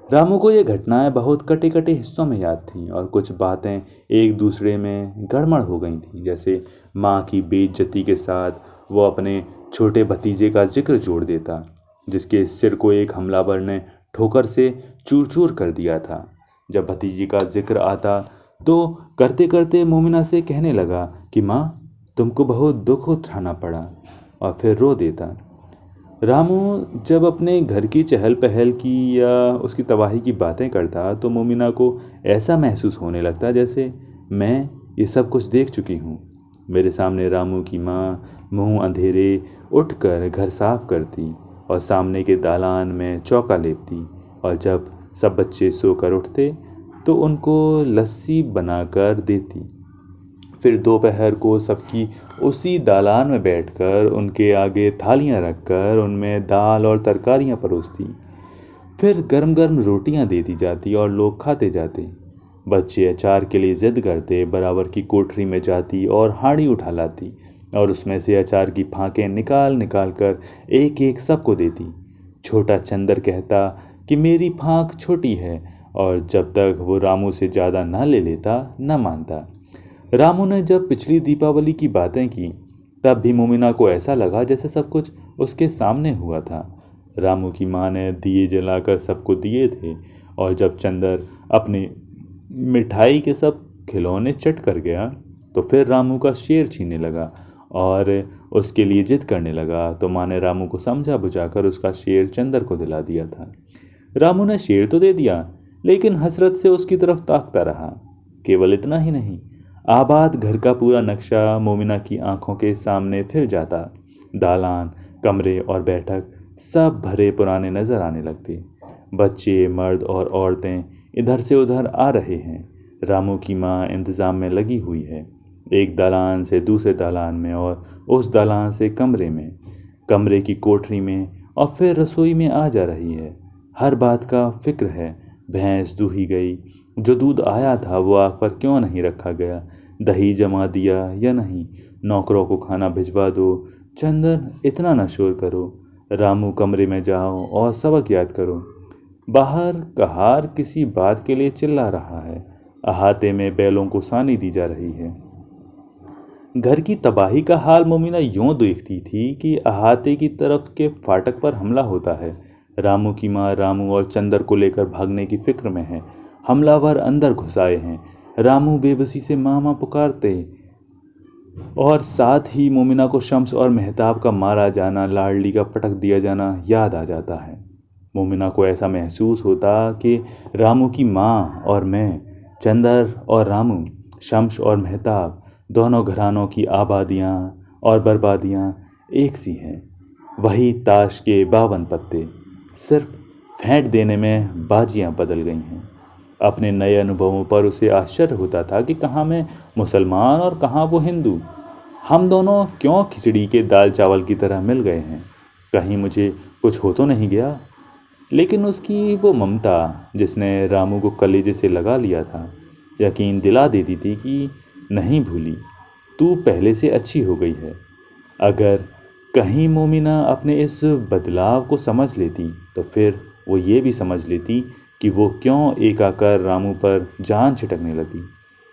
रामू को ये घटनाएं बहुत कटे कटे हिस्सों में याद थीं और कुछ बातें एक दूसरे में गड़बड़ हो गई थीं। जैसे माँ की बेइज्जती के साथ वो अपने छोटे भतीजे का जिक्र जोड़ देता, जिसके सिर को एक हमलावर ने ठोकर से चूर चूर कर दिया था। जब भतीजी का जिक्र आता तो करते करते मोमिना से कहने लगा कि माँ, तुमको बहुत दुख उठाना पड़ा, और फिर रो देता। रामू जब अपने घर की चहल पहल की या उसकी तबाही की बातें करता तो मोमिना को ऐसा महसूस होने लगता जैसे मैं ये सब कुछ देख चुकी हूँ। मेरे सामने रामू की माँ मुंह अंधेरे उठकर घर साफ करती और सामने के दालान में चौका लेपती, और जब सब बच्चे सोकर उठते तो उनको लस्सी बनाकर देती। फिर दोपहर को सबकी उसी दालान में बैठकर उनके आगे थालियां रखकर उनमें दाल और तरकारियां परोसती। फिर गरम गरम रोटियां देती जाती और लोग खाते जाते। बच्चे अचार के लिए जिद करते, बराबर की कोठरी में जाती और हांडी उठा लाती और उसमें से अचार की फांकें निकाल निकाल कर एक एक सबको देती। छोटा चंदर कहता कि मेरी फांक छोटी है, और जब तक वो रामू से ज़्यादा ना ले लेता न मानता। रामू ने जब पिछली दीपावली की बातें की तब भी मोमिना को ऐसा लगा जैसे सब कुछ उसके सामने हुआ था। रामू की माँ ने दिए जलाकर सबको दिए थे, और जब चंदर अपनी मिठाई के सब खिलौने चट कर गया तो फिर रामू का शेर छीनने लगा और उसके लिए जिद करने लगा। तो माँ ने रामू को समझा बुझाकर उसका शेर चंदर को दिला दिया था। रामू ने शेर तो दे दिया, लेकिन हसरत से उसकी तरफ ताकता रहा। केवल इतना ही नहीं, आबाद घर का पूरा नक्शा मोमिना की आंखों के सामने फिर जाता। दालान, कमरे और बैठक सब भरे पुराने नजर आने लगते। बच्चे, मर्द और औरतें इधर से उधर आ रहे हैं। रामू की माँ इंतज़ाम में लगी हुई है, एक दालान से दूसरे दालान में और उस दालान से कमरे में, कमरे की कोठरी में और फिर रसोई में आ जा रही है। हर बात का फिक्र है। भैंस दूही गई, जो दूध आया था वो आग पर क्यों नहीं रखा गया, दही जमा दिया या नहीं, नौकरों को खाना भिजवा दो, चंदन इतना न शोर करो, रामू कमरे में जाओ और सबक याद करो। बाहर कहार किसी बात के लिए चिल्ला रहा है। अहाते में बैलों को सानी दी जा रही है। घर की तबाही का हाल मोमिना यूं देखती थी कि अहाते की तरफ के फाटक पर हमला होता है। रामू की माँ रामू और चंदर को लेकर भागने की फिक्र में है। हमलावर अंदर घुस आए हैं। रामू बेबसी से मामा पुकारते और साथ ही मोमिना को शम्स और मेहताब का मारा जाना, लाडली का पटक दिया जाना याद आ जाता है। मोमिना को ऐसा महसूस होता कि रामू की माँ और मैं, चंदर और रामू, शम्स और मेहताब, दोनों घरानों की आबादियाँ और बर्बादियाँ एक सी हैं। वही ताश के 52 पत्ते, सिर्फ फेंट देने में बाजियाँ बदल गई हैं। अपने नए अनुभवों पर उसे आश्चर्य होता था कि कहाँ मैं मुसलमान और कहाँ वो हिंदू। हम दोनों क्यों खिचड़ी के दाल चावल की तरह मिल गए हैं। कहीं मुझे कुछ हो तो नहीं गया। लेकिन उसकी वो ममता जिसने रामू को कलेजे से लगा लिया था, यकीन दिला देती थी कि नहीं भूली, तू पहले से अच्छी हो गई है। अगर कहीं मोमिना अपने इस बदलाव को समझ लेती तो फिर वो ये भी समझ लेती कि वो क्यों एक आकर रामू पर जान छिटकने लगी।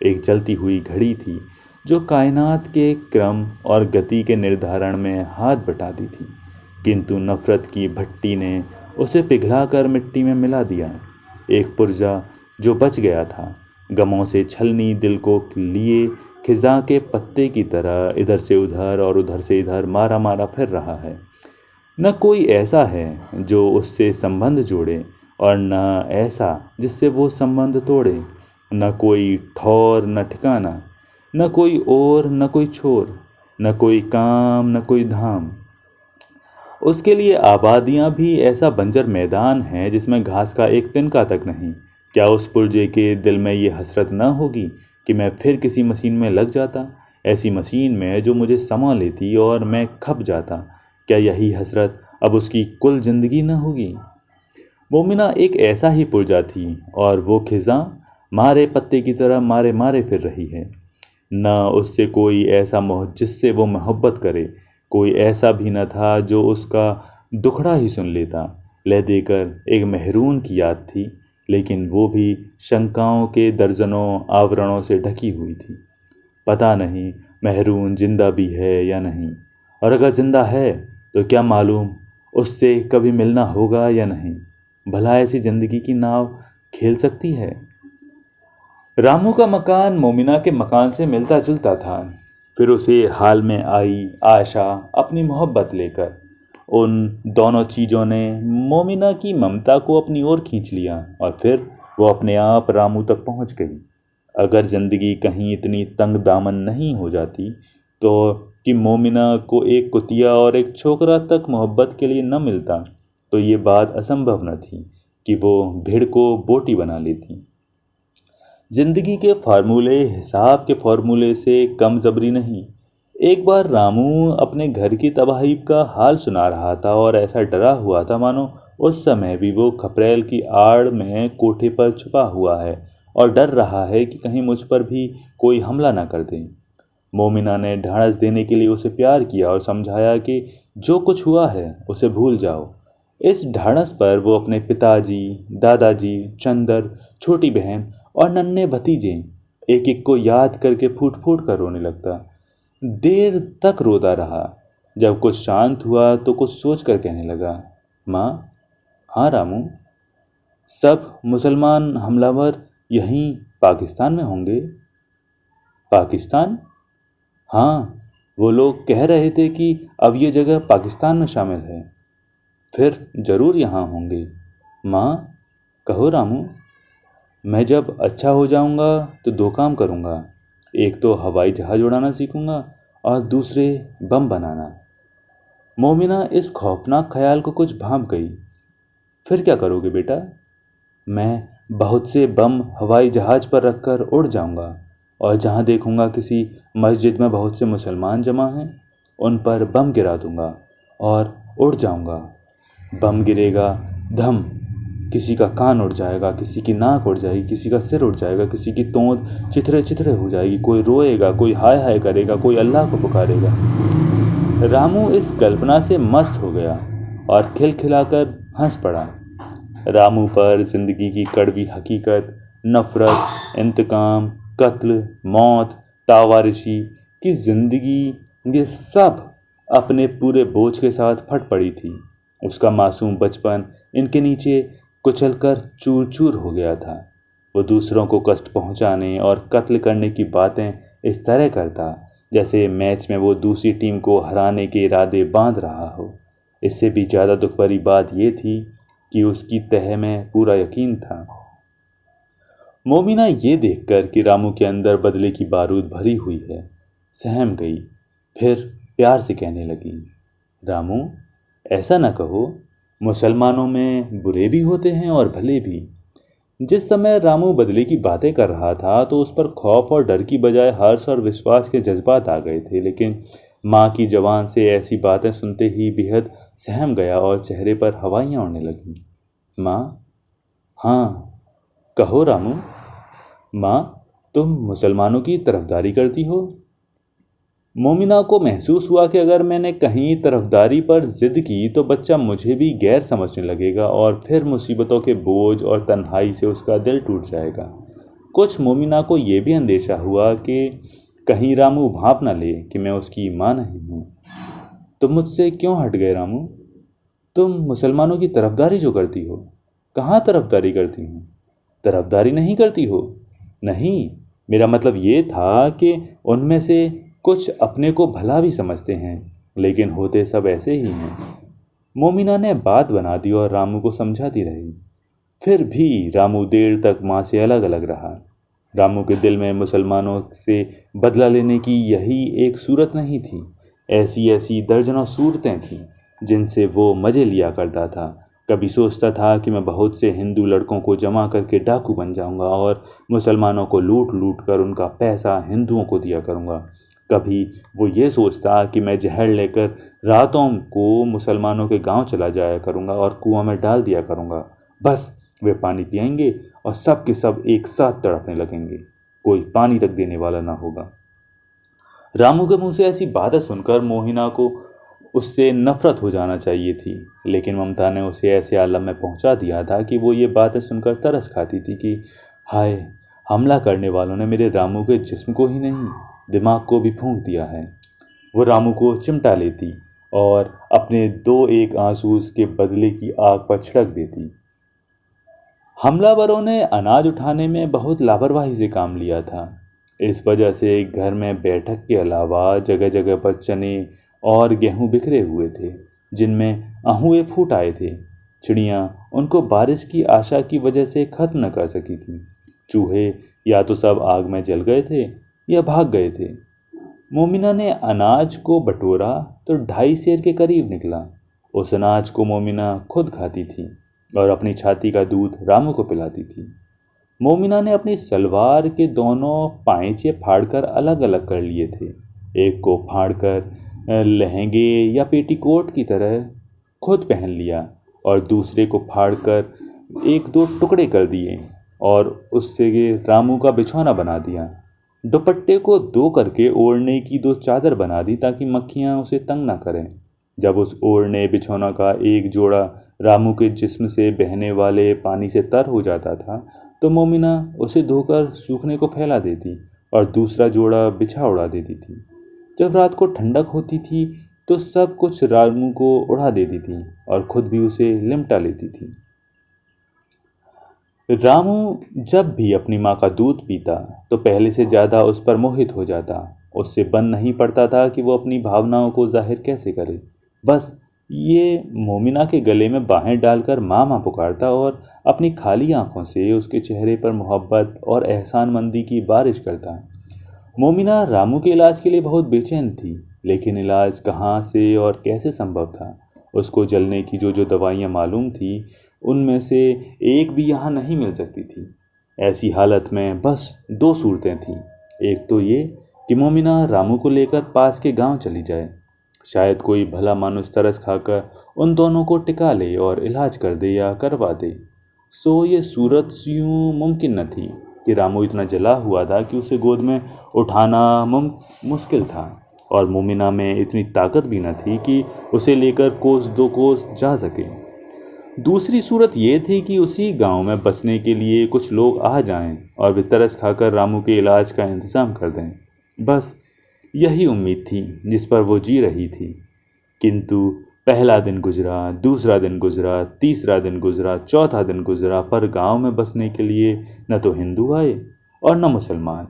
एक जलती हुई घड़ी थी जो कायनात के क्रम और गति के निर्धारण में हाथ बटाती थी, किंतु नफ़रत की भट्टी ने उसे पिघलाकर मिट्टी में मिला दिया। एक पुर्जा जो बच गया था, गमों से छलनी दिल को लिए खिज़ां के पत्ते की तरह इधर से उधर और उधर से इधर मारा मारा फिर रहा है। न कोई ऐसा है जो उससे संबंध जोड़े और न ऐसा जिससे वो संबंध तोड़े। न कोई ठौर न ठिकाना, न कोई ओर न कोई छोर, न कोई काम न कोई धाम। उसके लिए आबादियां भी ऐसा बंजर मैदान है जिसमें घास का एक तिनका तक नहीं। क्या उस पुरजे के दिल में ये हसरत न होगी कि मैं फिर किसी मशीन में लग जाता, ऐसी मशीन में जो मुझे समा लेती और मैं खप जाता। क्या यही हसरत अब उसकी कुल जिंदगी न होगी। मोमिना एक ऐसा ही पुरजा थी और वो खिज़ां मारे पत्ते की तरह मारे मारे फिर रही है। न उससे कोई ऐसा जिससे वो मोहब्बत करे। कोई ऐसा भी न था जो उसका दुखड़ा ही सुन लेता। ले देकर एक महरूम की याद थी, लेकिन वो भी शंकाओं के दर्जनों आवरणों से ढकी हुई थी। पता नहीं महरूम जिंदा भी है या नहीं, और अगर जिंदा है तो क्या मालूम उससे कभी मिलना होगा या नहीं। भला ऐसी जिंदगी की नाव खेल सकती है। रामू का मकान मोमिना के मकान से मिलता जुलता था। फिर उसे हाल में आई आशा अपनी मोहब्बत लेकर। उन दोनों चीज़ों ने मोमिना की ममता को अपनी ओर खींच लिया और फिर वो अपने आप रामू तक पहुंच गई। अगर ज़िंदगी कहीं इतनी तंग दामन नहीं हो जाती तो कि मोमिना को एक कुतिया और एक छोकरा तक मोहब्बत के लिए न मिलता, तो ये बात असंभव न थी कि वो भेड़ को बोटी बना लेती। जिंदगी के फार्मूले हिसाब के फार्मूले से कम जबरी नहीं। एक बार रामू अपने घर की तबाही का हाल सुना रहा था और ऐसा डरा हुआ था मानो उस समय भी वो खपरेल की आड़ में कोठे पर छुपा हुआ है और डर रहा है कि कहीं मुझ पर भी कोई हमला ना कर दे। मोमिना ने ढाढ़स देने के लिए उसे प्यार किया और समझाया कि जो कुछ हुआ है उसे भूल जाओ। इस ढाढ़स पर वो अपने पिताजी, दादाजी, चंदर, छोटी बहन और नन्हे भतीजे एक एक को याद करके फूट फूट कर रोने लगता। देर तक रोता रहा। जब कुछ शांत हुआ तो कुछ सोच कर कहने लगा, माँ, हाँ रामू, सब मुसलमान हमलावर यहीं पाकिस्तान में होंगे। पाकिस्तान? हाँ, वो लोग कह रहे थे कि अब ये जगह पाकिस्तान में शामिल है। फिर जरूर यहाँ होंगे। माँ, कहो रामू। मैं जब अच्छा हो जाऊंगा तो दो काम करूंगा। एक तो हवाई जहाज उड़ाना सीखूंगा और दूसरे बम बनाना। मोमिना इस खौफनाक ख्याल को कुछ भांप गई। फिर क्या करोगे बेटा? मैं बहुत से बम हवाई जहाज पर रखकर उड़ जाऊंगा और जहां देखूंगा किसी मस्जिद में बहुत से मुसलमान जमा हैं, उन पर बम गिरा दूंगा और उड़ जाऊंगा। बम गिरेगा, धम, किसी का कान उड़ जाएगा, किसी की नाक उड़ जाएगी, किसी का सिर उड़ जाएगा, किसी की तोंद चिथड़े चिथड़े हो जाएगी, कोई रोएगा, कोई हाय हाय करेगा, कोई अल्लाह को पुकारेगा। रामू इस कल्पना से मस्त हो गया और खिलखिलाकर हंस पड़ा। रामू पर जिंदगी की कड़वी हकीकत, नफरत, इंतकाम, कत्ल, मौत, तावारिशी की जिंदगी, ये सब अपने पूरे बोझ के साथ फट पड़ी थी। उसका मासूम बचपन इनके नीचे कुचलकर चूर चूर हो गया था। वो दूसरों को कष्ट पहुंचाने और कत्ल करने की बातें इस तरह करता जैसे मैच में वो दूसरी टीम को हराने के इरादे बांध रहा हो। इससे भी ज़्यादा दुख भरी बात यह थी कि उसकी तह में पूरा यकीन था। मोमिना ये देखकर कि रामू के अंदर बदले की बारूद भरी हुई है, सहम गई। फिर प्यार से कहने लगी, रामू, ऐसा ना कहो। मुसलमानों में बुरे भी होते हैं और भले भी। जिस समय रामू बदले की बातें कर रहा था तो उस पर खौफ और डर की बजाय हर्ष और विश्वास के जज्बात आ गए थे, लेकिन माँ की जबान से ऐसी बातें सुनते ही बेहद सहम गया और चेहरे पर हवाइयाँ उड़ने लगीं। माँ, हाँ, कहो रामू। माँ, तुम मुसलमानों की तरफदारी करती हो? मोमिना को महसूस हुआ कि अगर मैंने कहीं तरफदारी पर जिद की तो बच्चा मुझे भी गैर समझने लगेगा और फिर मुसीबतों के बोझ और तन्हाई से उसका दिल टूट जाएगा। कुछ मोमिना को यह भी अंदेशा हुआ कि कहीं रामू भांप ना ले कि मैं उसकी माँ नहीं हूँ। तुम मुझसे क्यों हट गए रामू? तुम मुसलमानों की तरफदारी जो करती हो, कहाँ तरफदारी करती हो? तरफदारी नहीं करती हो? नहीं, मेरा मतलब ये था कि उनमें से कुछ अपने को भला भी समझते हैं, लेकिन होते सब ऐसे ही हैं। मोमिना ने बात बना दी और रामू को समझाती रही। फिर भी रामू देर तक माँ से अलग अलग रहा। रामू के दिल में मुसलमानों से बदला लेने की यही एक सूरत नहीं थी, ऐसी ऐसी दर्जनों सूरतें थीं जिनसे वो मज़े लिया करता था। कभी सोचता था कि मैं बहुत से हिंदू लड़कों को जमा करके डाकू बन जाऊंगा और मुसलमानों को लूट लूट कर उनका पैसा हिंदुओं को दिया करूंगा। कभी वो ये सोचता कि मैं जहर लेकर रातों को मुसलमानों के गांव चला जाया करूंगा और कुआं में डाल दिया करूंगा। बस वे पानी पिएंगे और सब के सब एक साथ तड़पने लगेंगे, कोई पानी तक देने वाला ना होगा। रामू के मुंह से ऐसी बातें सुनकर मोहिना को उससे नफरत हो जाना चाहिए थी, लेकिन ममता ने उसे ऐसे आलम में पहुंचा दिया था कि वो ये बातें सुनकर तरस खाती थी कि हाय, हमला करने वालों ने मेरे रामू के जिस्म को ही नहीं, दिमाग को भी फूंक दिया है। वो रामू को चिमटा लेती और अपने दो एक आंसू उसके बदले की आग पर छिड़क देती। हमलावरों ने अनाज उठाने में बहुत लापरवाही से काम लिया था। इस वजह से घर में बैठक के अलावा जगह जगह पर चने और गेहूं बिखरे हुए थे, जिनमें अहुए फूट आए थे। चिड़ियाँ उनको बारिश की आशा की वजह से खत्म न कर सकी थीं। चूहे या तो सब आग में जल गए थे या भाग गए थे। मोमिना ने अनाज को बटोरा तो 2.5 सेर के करीब निकला। उस अनाज को मोमिना खुद खाती थी और अपनी छाती का दूध रामू को पिलाती थी। मोमिना ने अपनी सलवार के दोनों पाइचे फाड़कर अलग अलग कर लिए थे। एक को फाड़कर लहंगे या पेटीकोट की तरह खुद पहन लिया और दूसरे को फाड़कर एक दो टुकड़े कर दिए और उससे रामू का बिछौना बना दिया। दुपट्टे को दो करके ओढ़ने की 2 चादर बना दी ताकि मक्खियाँ उसे तंग ना करें। जब उस ओढ़ने बिछौना का एक जोड़ा रामू के जिस्म से बहने वाले पानी से तर हो जाता था तो मोमिना उसे धोकर सूखने को फैला देती और दूसरा जोड़ा बिछा उड़ा देती थी। जब रात को ठंडक होती थी तो सब कुछ रामू को उड़ा देती थी और खुद भी उसे लिमटा लेती थी। रामू जब भी अपनी माँ का दूध पीता तो पहले से ज़्यादा उस पर मोहित हो जाता। उससे बन नहीं पड़ता था कि वो अपनी भावनाओं को जाहिर कैसे करे। बस ये मोमिना के गले में बाहें डालकर माँ माँ पुकारता और अपनी खाली आंखों से उसके चेहरे पर मोहब्बत और एहसानमंदी की बारिश करता। मोमिना रामू के इलाज के लिए बहुत बेचैन थी, लेकिन इलाज कहाँ से और कैसे संभव था। उसको जलने की जो जो दवाइयाँ मालूम थी उनमें से एक भी यहाँ नहीं मिल सकती थी। ऐसी हालत में बस दो सूरतें थीं। एक तो ये कि मोमिना रामू को लेकर पास के गांव चली जाए। शायद कोई भला मानुस तरस खाकर उन दोनों को टिका ले और इलाज कर दे या करवा दे। सो ये सूरत यूं मुमकिन न थी कि रामू इतना जला हुआ था कि उसे गोद में उठाना मुश्किल था, और मोमिना में इतनी ताकत भी न थी कि उसे लेकर कोस दो कोस जा सके। दूसरी सूरत ये थी कि उसी गांव में बसने के लिए कुछ लोग आ जाएं और वे तरस खाकर रामू के इलाज का इंतज़ाम कर दें। बस यही उम्मीद थी जिस पर वो जी रही थी। किंतु पहला दिन गुजरा, दूसरा दिन गुजरा, तीसरा दिन गुजरा, चौथा दिन गुजरा, पर गांव में बसने के लिए न तो हिंदू आए और न मुसलमान।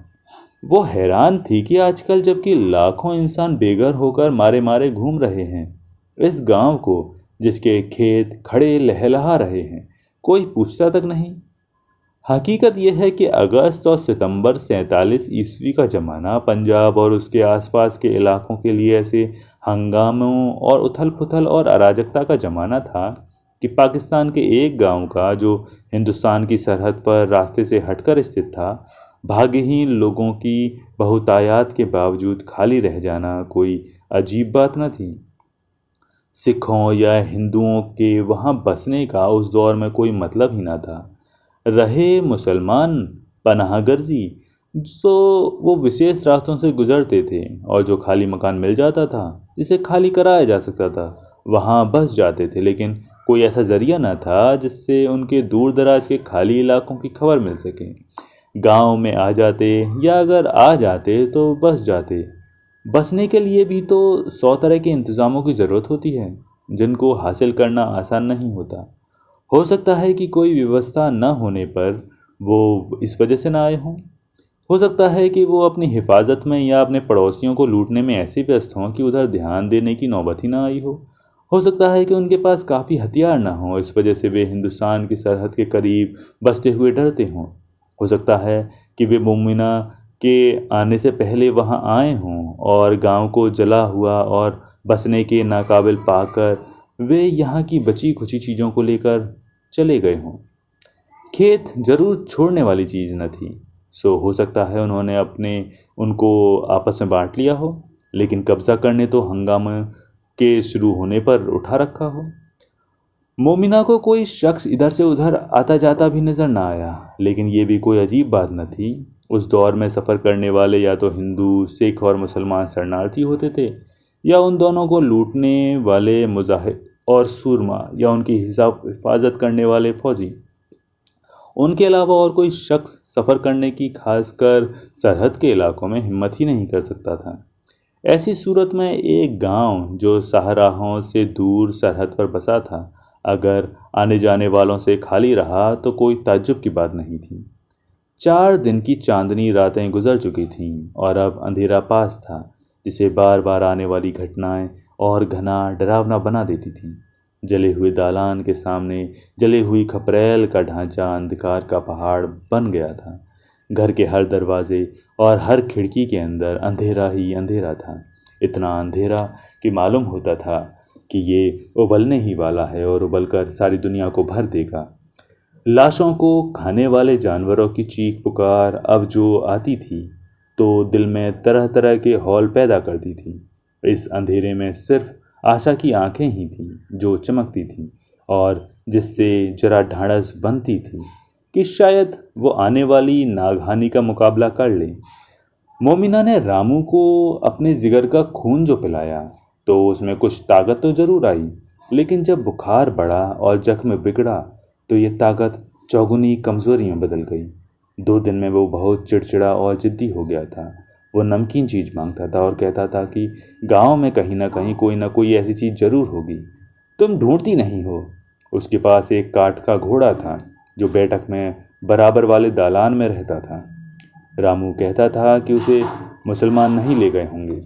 वो हैरान थी कि आजकल जबकि लाखों इंसान बेघर होकर मारे मारे घूम रहे हैं, इस गांव को जिसके खेत खड़े लहलहा रहे हैं, कोई पूछता तक नहीं। हकीकत यह है कि अगस्त और सितंबर 47 ईस्वी का ज़माना पंजाब और उसके आसपास के इलाकों के लिए ऐसे हंगामों और उथल पुथल और अराजकता का ज़माना था कि पाकिस्तान के एक गांव का, जो हिंदुस्तान की सरहद पर रास्ते से हटकर स्थित था, भाग्यहीन लोगों की बहुतायात के बावजूद खाली रह जाना कोई अजीब बात न थी। सिखों या हिंदुओं के वहाँ बसने का उस दौर में कोई मतलब ही ना था। रहे मुसलमान पनाहगर्जी, सो वो विशेष रास्तों से गुजरते थे और जो खाली मकान मिल जाता था, जिसे खाली कराया जा सकता था, वहाँ बस जाते थे। लेकिन कोई ऐसा जरिया ना था जिससे उनके दूर दराज के खाली इलाकों की खबर मिल सके। गांव में आ जाते या अगर आ जाते तो बस जाते। बसने के लिए भी तो 100 तरह के इंतज़ामों की ज़रूरत होती है, जिनको हासिल करना आसान नहीं होता। हो सकता है कि कोई व्यवस्था न होने पर वो इस वजह से ना आए हों। हो सकता है कि वो अपनी हिफाजत में या अपने पड़ोसियों को लूटने में ऐसे व्यस्त हों कि उधर ध्यान देने की नौबत ही ना आई हो सकता है कि उनके पास काफ़ी हथियार ना हों, इस वजह से वे हिंदुस्तान की सरहद के करीब बसते हुए डरते हों। हो सकता है कि वे मुमिना के आने से पहले वहां आए हों और गांव को जला हुआ और बसने के नाकाबिल पाकर वे यहाँ की बची खुची चीज़ों को लेकर चले गए हों। खेत जरूर छोड़ने वाली चीज़ न थी, सो हो सकता है उन्होंने अपने उनको आपस में बांट लिया हो, लेकिन कब्जा करने तो हंगामे के शुरू होने पर उठा रखा हो। मोमिना को कोई शख्स इधर से उधर आता जाता भी नजर ना आया, लेकिन ये भी कोई अजीब बात न थी। उस दौर में सफ़र करने वाले या तो हिंदू, सिख और मुसलमान शरणार्थी होते थे, या उन दोनों को लूटने वाले मुजाहिद और सूरमा, या उनकी हिफाजत करने वाले फौजी। उनके अलावा और कोई शख्स सफ़र करने की, खासकर सरहद के इलाकों में, हिम्मत ही नहीं कर सकता था। ऐसी सूरत में एक गांव जो शाहराहों से दूर सरहद पर बसा था, अगर आने जाने वालों से खाली रहा तो कोई ताज्जुब की बात नहीं थी। 4 दिन की चांदनी रातें गुजर चुकी थीं और अब अंधेरा पास था, जिसे बार बार आने वाली घटनाएं और घना डरावना बना देती थीं। जले हुए दालान के सामने जली हुई खपरेल का ढांचा अंधकार का पहाड़ बन गया था। घर के हर दरवाजे और हर खिड़की के अंदर अंधेरा ही अंधेरा था। इतना अंधेरा कि मालूम होता था कि ये उबलने ही वाला है और उबलकर सारी दुनिया को भर देगा। लाशों को खाने वाले जानवरों की चीख पुकार अब जो आती थी तो दिल में तरह तरह के हौल पैदा करती थी। इस अंधेरे में सिर्फ आशा की आंखें ही थीं जो चमकती थीं और जिससे जरा ढाढ़स बनती थी कि शायद वो आने वाली नागहानी का मुकाबला कर ले। मोमिना ने रामू को अपने जिगर का खून जो पिलाया तो उसमें कुछ ताकत तो जरूर आई, लेकिन जब बुखार बढ़ा और जख्म बिगड़ा तो ये ताकत चौगुनी कमजोरी में बदल गई। 2 दिन में वो बहुत चिड़चिड़ा और जिद्दी हो गया था। वो नमकीन चीज़ मांगता था और कहता था कि गांव में कहीं ना कोई ऐसी चीज़ ज़रूर होगी, तुम ढूंढती नहीं हो। उसके पास एक काठ का घोड़ा था जो बैठक में बराबर वाले दालान में रहता था। रामू कहता था कि उसे मुसलमान नहीं ले गए होंगे,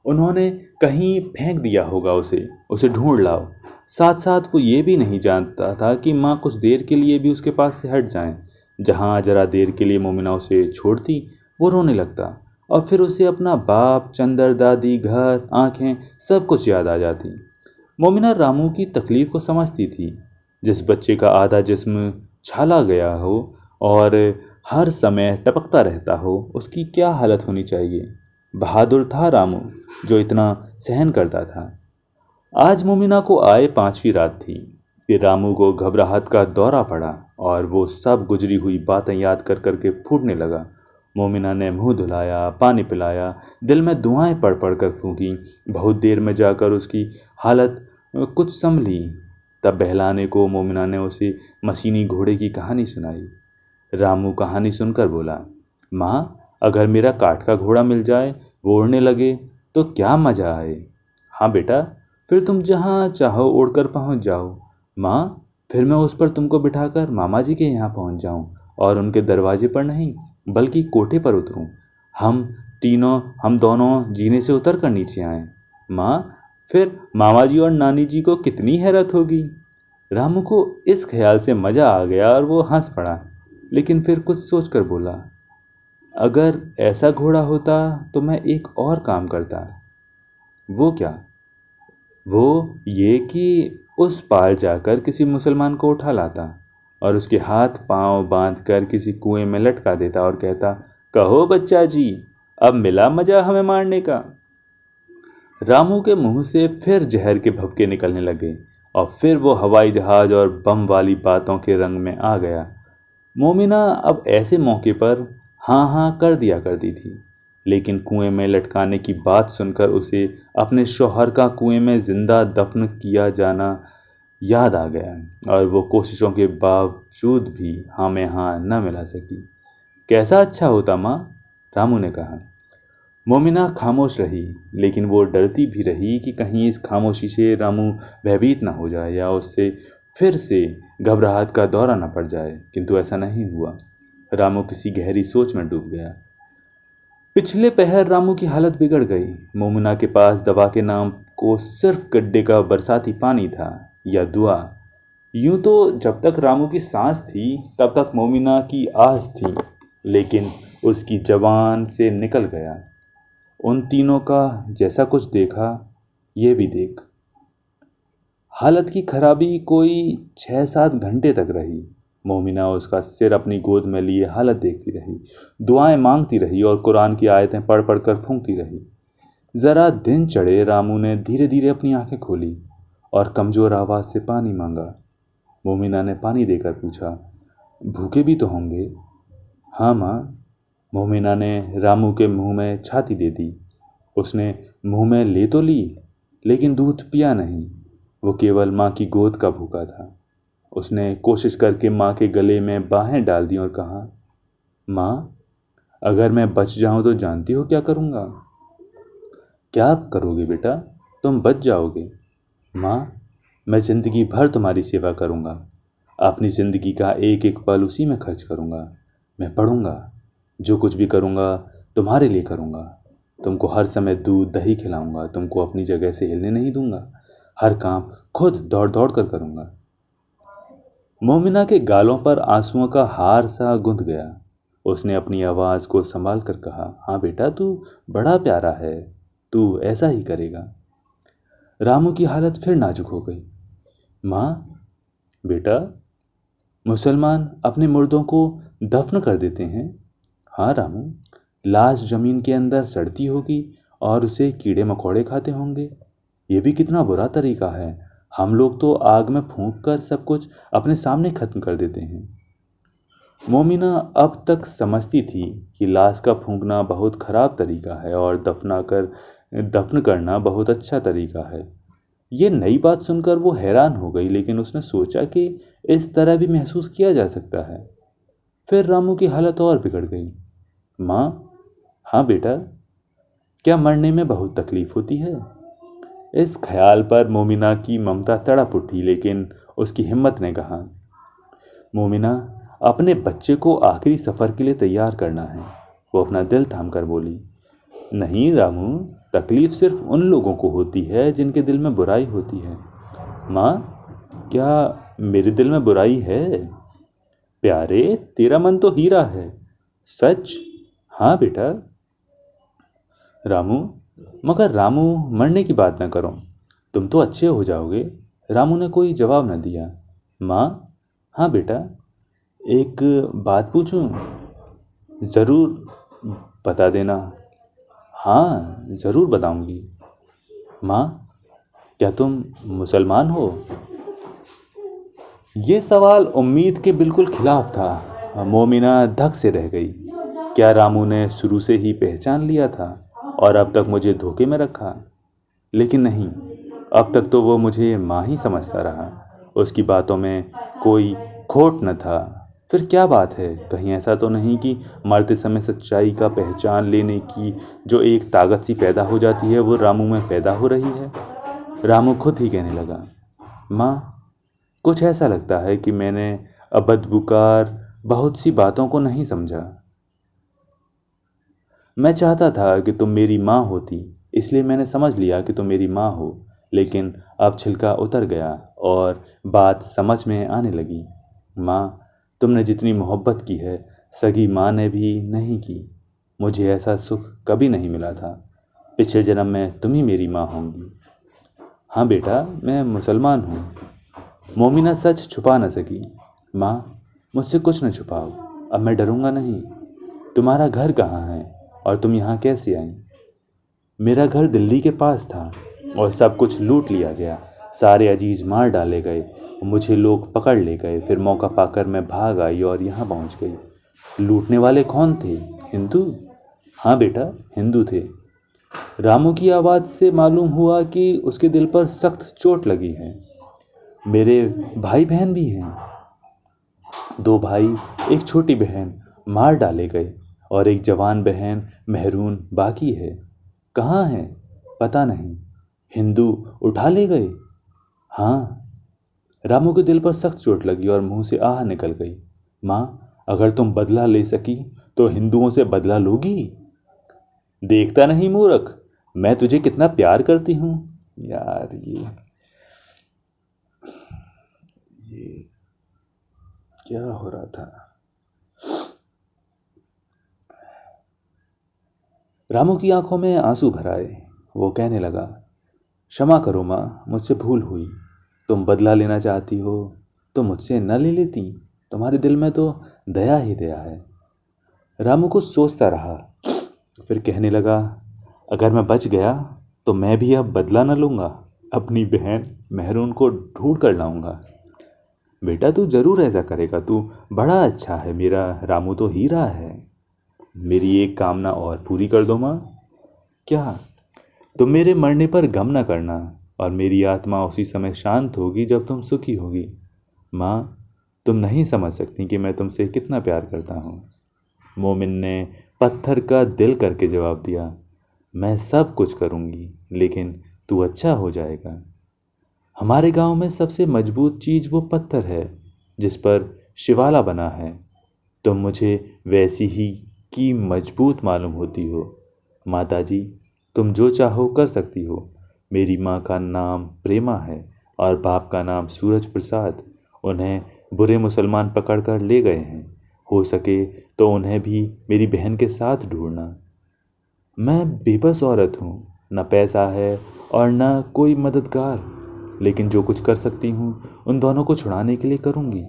उन्होंने कहीं फेंक दिया होगा, उसे उसे ढूंढ लाओ। साथ साथ वो ये भी नहीं जानता था कि माँ कुछ देर के लिए भी उसके पास से हट जाएं। जहाँ जरा देर के लिए मोमिना उसे छोड़ती, वो रोने लगता और फिर उसे अपना बाप, चंदर, दादी, घर, आंखें, सब कुछ याद आ जाती। मोमिना रामू की तकलीफ को समझती थी। जिस बच्चे का आधा जिस्म छाला गया हो और हर समय टपकता रहता हो, उसकी क्या हालत होनी चाहिए। बहादुर था रामू जो इतना सहन करता था। आज मोमिना को आए 5वीं रात थी कि रामू को घबराहट का दौरा पड़ा और वो सब गुजरी हुई बातें याद कर करके फूटने लगा। मोमिना ने मुंह धुलाया, पानी पिलाया, दिल में दुआएं पढ़ पढ़ कर फूंकी। बहुत देर में जाकर उसकी हालत कुछ संभली। तब बहलाने को मोमिना ने उसे मशीनी घोड़े की कहानी सुनाई। रामू कहानी सुनकर बोला, माँ, अगर मेरा काठ का घोड़ा मिल जाए, वो उड़ने लगे, तो क्या मजा आए। हाँ बेटा, फिर तुम जहाँ चाहो उड़कर पहुँच जाओ। माँ, फिर मैं उस पर तुमको बिठाकर मामा जी के यहाँ पहुँच जाऊँ और उनके दरवाजे पर नहीं बल्कि कोठे पर उतरूँ। हम दोनों जीने से उतर कर नीचे आए। माँ, फिर मामा जी और नानी जी को कितनी हैरत होगी। रामू को इस ख्याल से मजा आ गया और वो हंस पड़ा, लेकिन फिर कुछ सोचकर बोला, अगर ऐसा घोड़ा होता तो मैं एक और काम करता। वो क्या? वो ये कि उस पार जाकर किसी मुसलमान को उठा लाता और उसके हाथ पांव बांध कर किसी कुएं में लटका देता और कहता, कहो बच्चा जी, अब मिला मजा हमें मारने का। रामू के मुंह से फिर जहर के भभके निकलने लगे और फिर वो हवाई जहाज और बम वाली बातों के रंग में आ गया। मोमिना अब ऐसे मौके पर हाँ हाँ कर दिया करती थी, लेकिन कुएं में लटकाने की बात सुनकर उसे अपने शौहर का कुएं में जिंदा दफन किया जाना याद आ गया और वो कोशिशों के बावजूद भी हाँ में हाँ न मिला सकी। कैसा अच्छा होता माँ, रामू ने कहा। मोमिना खामोश रही, लेकिन वो डरती भी रही कि कहीं इस खामोशी से रामू भयभीत न हो जाए या उससे फिर से घबराहट का दौरा न पड़ जाए, किंतु ऐसा नहीं हुआ। रामू किसी गहरी सोच में डूब गया। पिछले पहर रामू की हालत बिगड़ गई। मोमिना के पास दवा के नाम को सिर्फ गड्ढे का बरसाती पानी था या दुआ। यूं तो जब तक रामू की सांस थी तब तक मोमिना की आस थी, लेकिन उसकी जबान से निकल गया, उन तीनों का जैसा कुछ देखा ये भी देख। हालत की खराबी कोई 6-7 घंटे तक रही। मोमिना उसका सिर अपनी गोद में लिए हालत देखती रही, दुआएं मांगती रही और कुरान की आयतें पढ़ पढ़ कर फूंकती रही। जरा दिन चढ़े रामू ने धीरे धीरे अपनी आंखें खोली और कमजोर आवाज से पानी मांगा। मोमिना ने पानी देकर पूछा, भूखे भी तो होंगे। हाँ माँ। मोमिना ने रामू के मुंह में छाती दे दी। उसने मुंह में ले तो ली, लेकिन दूध पिया नहीं। वो केवल माँ की गोद का भूखा था। उसने कोशिश करके माँ के गले में बाहें डाल दी और कहा, माँ, अगर मैं बच जाऊं तो जानती हो क्या करूँगा। क्या करोगे बेटा? तुम बच जाओगे। माँ, मैं ज़िंदगी भर तुम्हारी सेवा करूँगा। अपनी ज़िंदगी का एक एक पल उसी में खर्च करूँगा। मैं पढ़ूँगा, जो कुछ भी करूँगा तुम्हारे लिए करूँगा। तुमको हर समय दूध दही खिलाऊँगा, तुमको अपनी जगह से हिलने नहीं दूँगा। हर काम खुद दौड़ दौड़ कर करूँगा। मोमिना के गालों पर आंसुओं का हार सा गूंथ गया। उसने अपनी आवाज़ को संभाल कर कहा, हाँ बेटा, तू बड़ा प्यारा है, तू ऐसा ही करेगा। रामू की हालत फिर नाजुक हो गई। माँ, बेटा, मुसलमान अपने मुर्दों को दफन कर देते हैं। हाँ रामू, लाश जमीन के अंदर सड़ती होगी और उसे कीड़े मकोड़े खाते होंगे। ये भी कितना बुरा तरीका है। हम लोग तो आग में फूंक कर सब कुछ अपने सामने खत्म कर देते हैं। मोमिना अब तक समझती थी कि लाश का फूंकना बहुत खराब तरीका है और दफन करना बहुत अच्छा तरीका है। ये नई बात सुनकर वो हैरान हो गई, लेकिन उसने सोचा कि इस तरह भी महसूस किया जा सकता है। फिर रामू की हालत और बिगड़ गई। माँ, हाँ बेटा, क्या मरने में बहुत तकलीफ होती है? इस ख्याल पर मोमिना की ममता तड़प उठी, लेकिन उसकी हिम्मत ने कहा, मोमिना, अपने बच्चे को आखिरी सफ़र के लिए तैयार करना है। वो अपना दिल थाम कर बोली, नहीं रामू, तकलीफ सिर्फ उन लोगों को होती है जिनके दिल में बुराई होती है। माँ, क्या मेरे दिल में बुराई है? प्यारे, तेरा मन तो हीरा है। सच? हाँ बेटा। रामू, मगर रामू, मरने की बात न करो, तुम तो अच्छे हो जाओगे। रामू ने कोई जवाब न दिया। माँ, हाँ बेटा, एक बात पूछूं? ज़रूर, बता देना। हाँ, ज़रूर बताऊंगी। माँ, क्या तुम मुसलमान हो? ये सवाल उम्मीद के बिल्कुल खिलाफ था। मोमिना धक से रह गई। क्या रामू ने शुरू से ही पहचान लिया था और अब तक मुझे धोखे में रखा? लेकिन नहीं, अब तक तो वो मुझे माँ ही समझता रहा। उसकी बातों में कोई खोट न था। फिर क्या बात है? कहीं ऐसा तो नहीं कि मरते समय सच्चाई का पहचान लेने की जो एक ताकत सी पैदा हो जाती है वो रामू में पैदा हो रही है? रामू खुद ही कहने लगा, माँ, कुछ ऐसा लगता है कि मैंने अबदबुकार बहुत सी बातों को नहीं समझा। मैं चाहता था कि तुम मेरी माँ होती, इसलिए मैंने समझ लिया कि तुम मेरी माँ हो। लेकिन अब छिलका उतर गया और बात समझ में आने लगी। माँ, तुमने जितनी मोहब्बत की है सगी माँ ने भी नहीं की। मुझे ऐसा सुख कभी नहीं मिला था। पिछले जन्म में तुम ही मेरी माँ होंगी। हाँ बेटा, मैं मुसलमान हूँ। मोमिना सच छुपा न सकी। माँ, मुझसे कुछ न छुपाओ, अब मैं डरूंगा नहीं। तुम्हारा घर कहाँ है और तुम यहाँ कैसे आई? मेरा घर दिल्ली के पास था और सब कुछ लूट लिया गया। सारे अजीज मार डाले गए, मुझे लोग पकड़ ले गए। फिर मौका पाकर मैं भाग आई और यहाँ पहुँच गई। लूटने वाले कौन थे? हिंदू? हाँ बेटा, हिंदू थे। रामू की आवाज़ से मालूम हुआ कि उसके दिल पर सख्त चोट लगी है। मेरे भाई बहन भी हैं। दो भाई, एक छोटी बहन मार डाले गए और एक जवान बहन मेहरून बाकी है। कहाँ है? पता नहीं। हिंदू उठा ले गए? हाँ। रामू के दिल पर सख्त चोट लगी और मुंह से आह निकल गई। माँ, अगर तुम बदला ले सकी तो हिंदुओं से बदला लोगी? देखता नहीं मूर्ख, मैं तुझे कितना प्यार करती हूँ। यार, ये क्या हो रहा था? रामू की आंखों में आंसू भर आए। वो कहने लगा, क्षमा करो माँ, मुझसे भूल हुई। तुम बदला लेना चाहती हो तो मुझसे न ले लेती। तुम्हारे दिल में तो दया ही दया है। रामू कुछ सोचता रहा, फिर कहने लगा, अगर मैं बच गया तो मैं भी अब बदला न लूँगा। अपनी बहन मेहरून को ढूंढ कर लाऊंगा। बेटा, तू जरूर ऐसा करेगा। तू बड़ा अच्छा है। मेरा रामू तो हीरा है। मेरी एक कामना और पूरी कर दो माँ। क्या? तुम मेरे मरने पर गम न करना और मेरी आत्मा उसी समय शांत होगी जब तुम सुखी होगी। माँ, तुम नहीं समझ सकती कि मैं तुमसे कितना प्यार करता हूँ। मोमिन ने पत्थर का दिल करके जवाब दिया, मैं सब कुछ करूँगी, लेकिन तू अच्छा हो जाएगा। हमारे गांव में सबसे मजबूत चीज़ वो पत्थर है जिस पर शिवाला बना है। तुम मुझे वैसी ही की मजबूत मालूम होती हो। माताजी, तुम जो चाहो कर सकती हो। मेरी माँ का नाम प्रेमा है और बाप का नाम सूरज प्रसाद। उन्हें बुरे मुसलमान पकड़ कर ले गए हैं। हो सके तो उन्हें भी मेरी बहन के साथ ढूंढना। मैं बेबस औरत हूँ, न पैसा है और न कोई मददगार, लेकिन जो कुछ कर सकती हूँ उन दोनों को छुड़ाने के लिए करूँगी।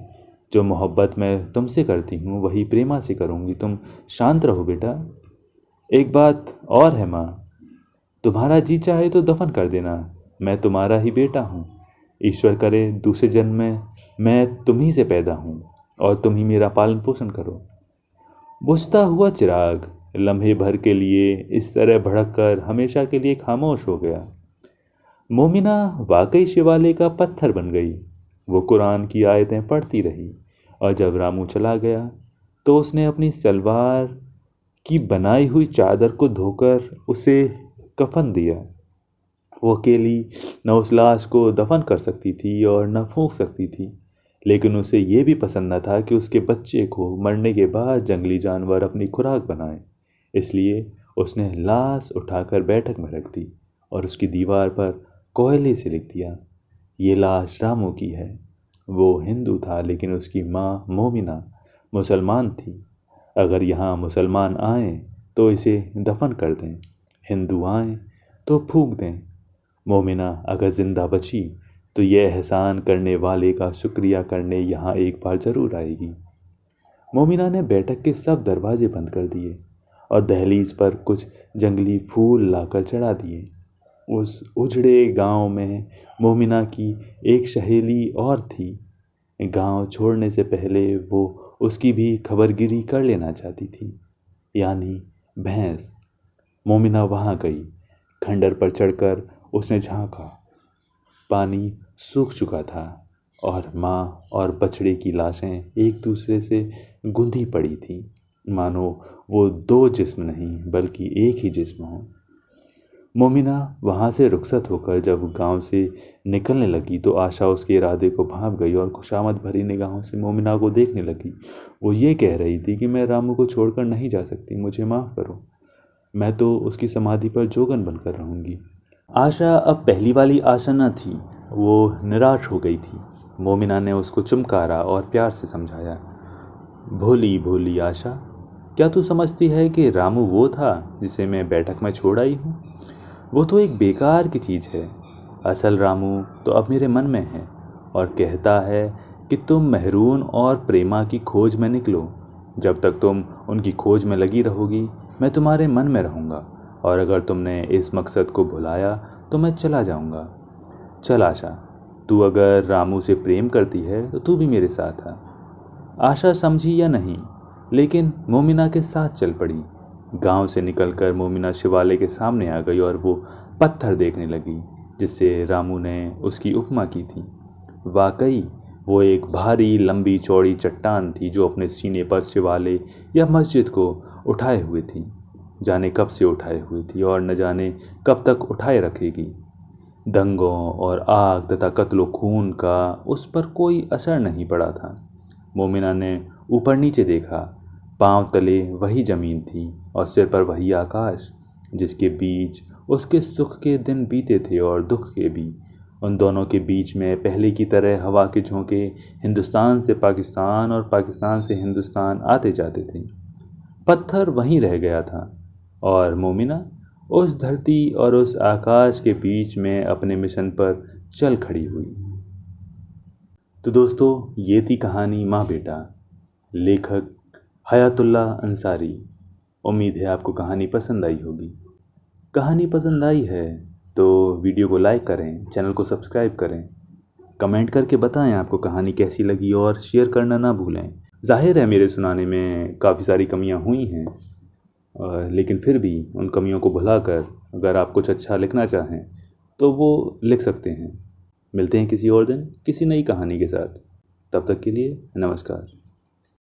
जो मोहब्बत मैं तुमसे करती हूँ वही प्रेमा से करूँगी। तुम शांत रहो बेटा। एक बात और है माँ, तुम्हारा जी चाहे तो दफन कर देना। मैं तुम्हारा ही बेटा हूँ। ईश्वर करे दूसरे जन्म में मैं तुम ही से पैदा हूँ और तुम ही मेरा पालन पोषण करो। बुझता हुआ चिराग लम्हे भर के लिए इस तरह भड़क कर हमेशा के लिए खामोश हो गया। मोमिना वाकई शिवालय का पत्थर बन गई। वो कुरान की आयतें पढ़ती रही और जब रामू चला गया तो उसने अपनी सलवार की बनाई हुई चादर को धोकर उसे कफन दिया। वो अकेली न उस लाश को दफन कर सकती थी और न फूंक सकती थी, लेकिन उसे ये भी पसंद न था कि उसके बच्चे को मरने के बाद जंगली जानवर अपनी खुराक बनाए। इसलिए उसने लाश उठाकर बैठक में रख दी और उसकी दीवार पर कोयले से लिख दिया, ये लाश रामू की है। वो हिंदू था, लेकिन उसकी माँ मोमिना मुसलमान थी। अगर यहाँ मुसलमान आए तो इसे दफन कर दें, हिंदू आए तो फूंक दें। मोमिना अगर जिंदा बची तो यह एहसान करने वाले का शुक्रिया करने यहाँ एक बार जरूर आएगी। मोमिना ने बैठक के सब दरवाजे बंद कर दिए और दहलीज पर कुछ जंगली फूल लाकर चढ़ा दिए। उस उजड़े गांव में मोमिना की एक सहेली और थी। गांव छोड़ने से पहले वो उसकी भी खबरगिरी कर लेना चाहती थी, यानी भैंस। मोमिना वहां गई। खंडर पर चढ़कर उसने झांका। पानी सूख चुका था और माँ और बछड़े की लाशें एक दूसरे से गुंदी पड़ी थी, मानो वो दो जिस्म नहीं बल्कि एक ही जिस्म हो। मोमिना वहाँ से रुखसत होकर जब गांव से निकलने लगी तो आशा उसके इरादे को भांप गई और खुशामद भरी निगाहों से मोमिना को देखने लगी। वो ये कह रही थी कि मैं रामू को छोड़कर नहीं जा सकती, मुझे माफ़ करो, मैं तो उसकी समाधि पर जोगन बनकर रहूँगी। आशा अब पहली वाली आशा न थी, वो निराश हो गई थी। मोमिना ने उसको चुमकारा और प्यार से समझाया, भोली भोली आशा, क्या तू समझती है कि रामू वो था जिसे मैं बैठक में छोड़ आई हूँ? वो तो एक बेकार की चीज़ है। असल रामू तो अब मेरे मन में है और कहता है कि तुम मेहरून और प्रेमा की खोज में निकलो। जब तक तुम उनकी खोज में लगी रहोगी मैं तुम्हारे मन में रहूँगा, और अगर तुमने इस मकसद को भुलाया तो मैं चला जाऊँगा। चल आशा, तू अगर रामू से प्रेम करती है तो तू भी मेरे साथ आ। आशा समझी या नहीं, लेकिन मोमिना के साथ चल पड़ी। गांव से निकलकर मोमिना शिवालय के सामने आ गई और वो पत्थर देखने लगी जिससे रामू ने उसकी उपमा की थी। वाकई वो एक भारी लंबी चौड़ी चट्टान थी जो अपने सीने पर शिवालय या मस्जिद को उठाए हुए थी। जाने कब से उठाए हुई थी और न जाने कब तक उठाए रखेगी। दंगों और आग तथा कत्लो खून का उस पर कोई असर नहीं पड़ा था। मोमिना ने ऊपर नीचे देखा। पांव तले वही ज़मीन थी और सिर पर वही आकाश, जिसके बीच उसके सुख के दिन बीते थे और दुख के भी। उन दोनों के बीच में पहले की तरह हवा के झोंके हिंदुस्तान से पाकिस्तान और पाकिस्तान से हिंदुस्तान आते जाते थे। पत्थर वहीं रह गया था और मोमिना उस धरती और उस आकाश के बीच में अपने मिशन पर चल खड़ी हुई। तो दोस्तों, ये थी कहानी माँ बेटा, लेखक हयातुल्लाह अंसारी। उम्मीद है आपको कहानी पसंद आई होगी। कहानी पसंद आई है तो वीडियो को लाइक करें, चैनल को सब्सक्राइब करें, कमेंट करके बताएं आपको कहानी कैसी लगी और शेयर करना ना भूलें। जाहिर है मेरे सुनाने में काफ़ी सारी कमियां हुई हैं, लेकिन फिर भी उन कमियों को भुलाकर अगर आप कुछ अच्छा लिखना चाहें तो वो लिख सकते हैं। मिलते हैं किसी और दिन किसी नई कहानी के साथ। तब तक के लिए नमस्कार।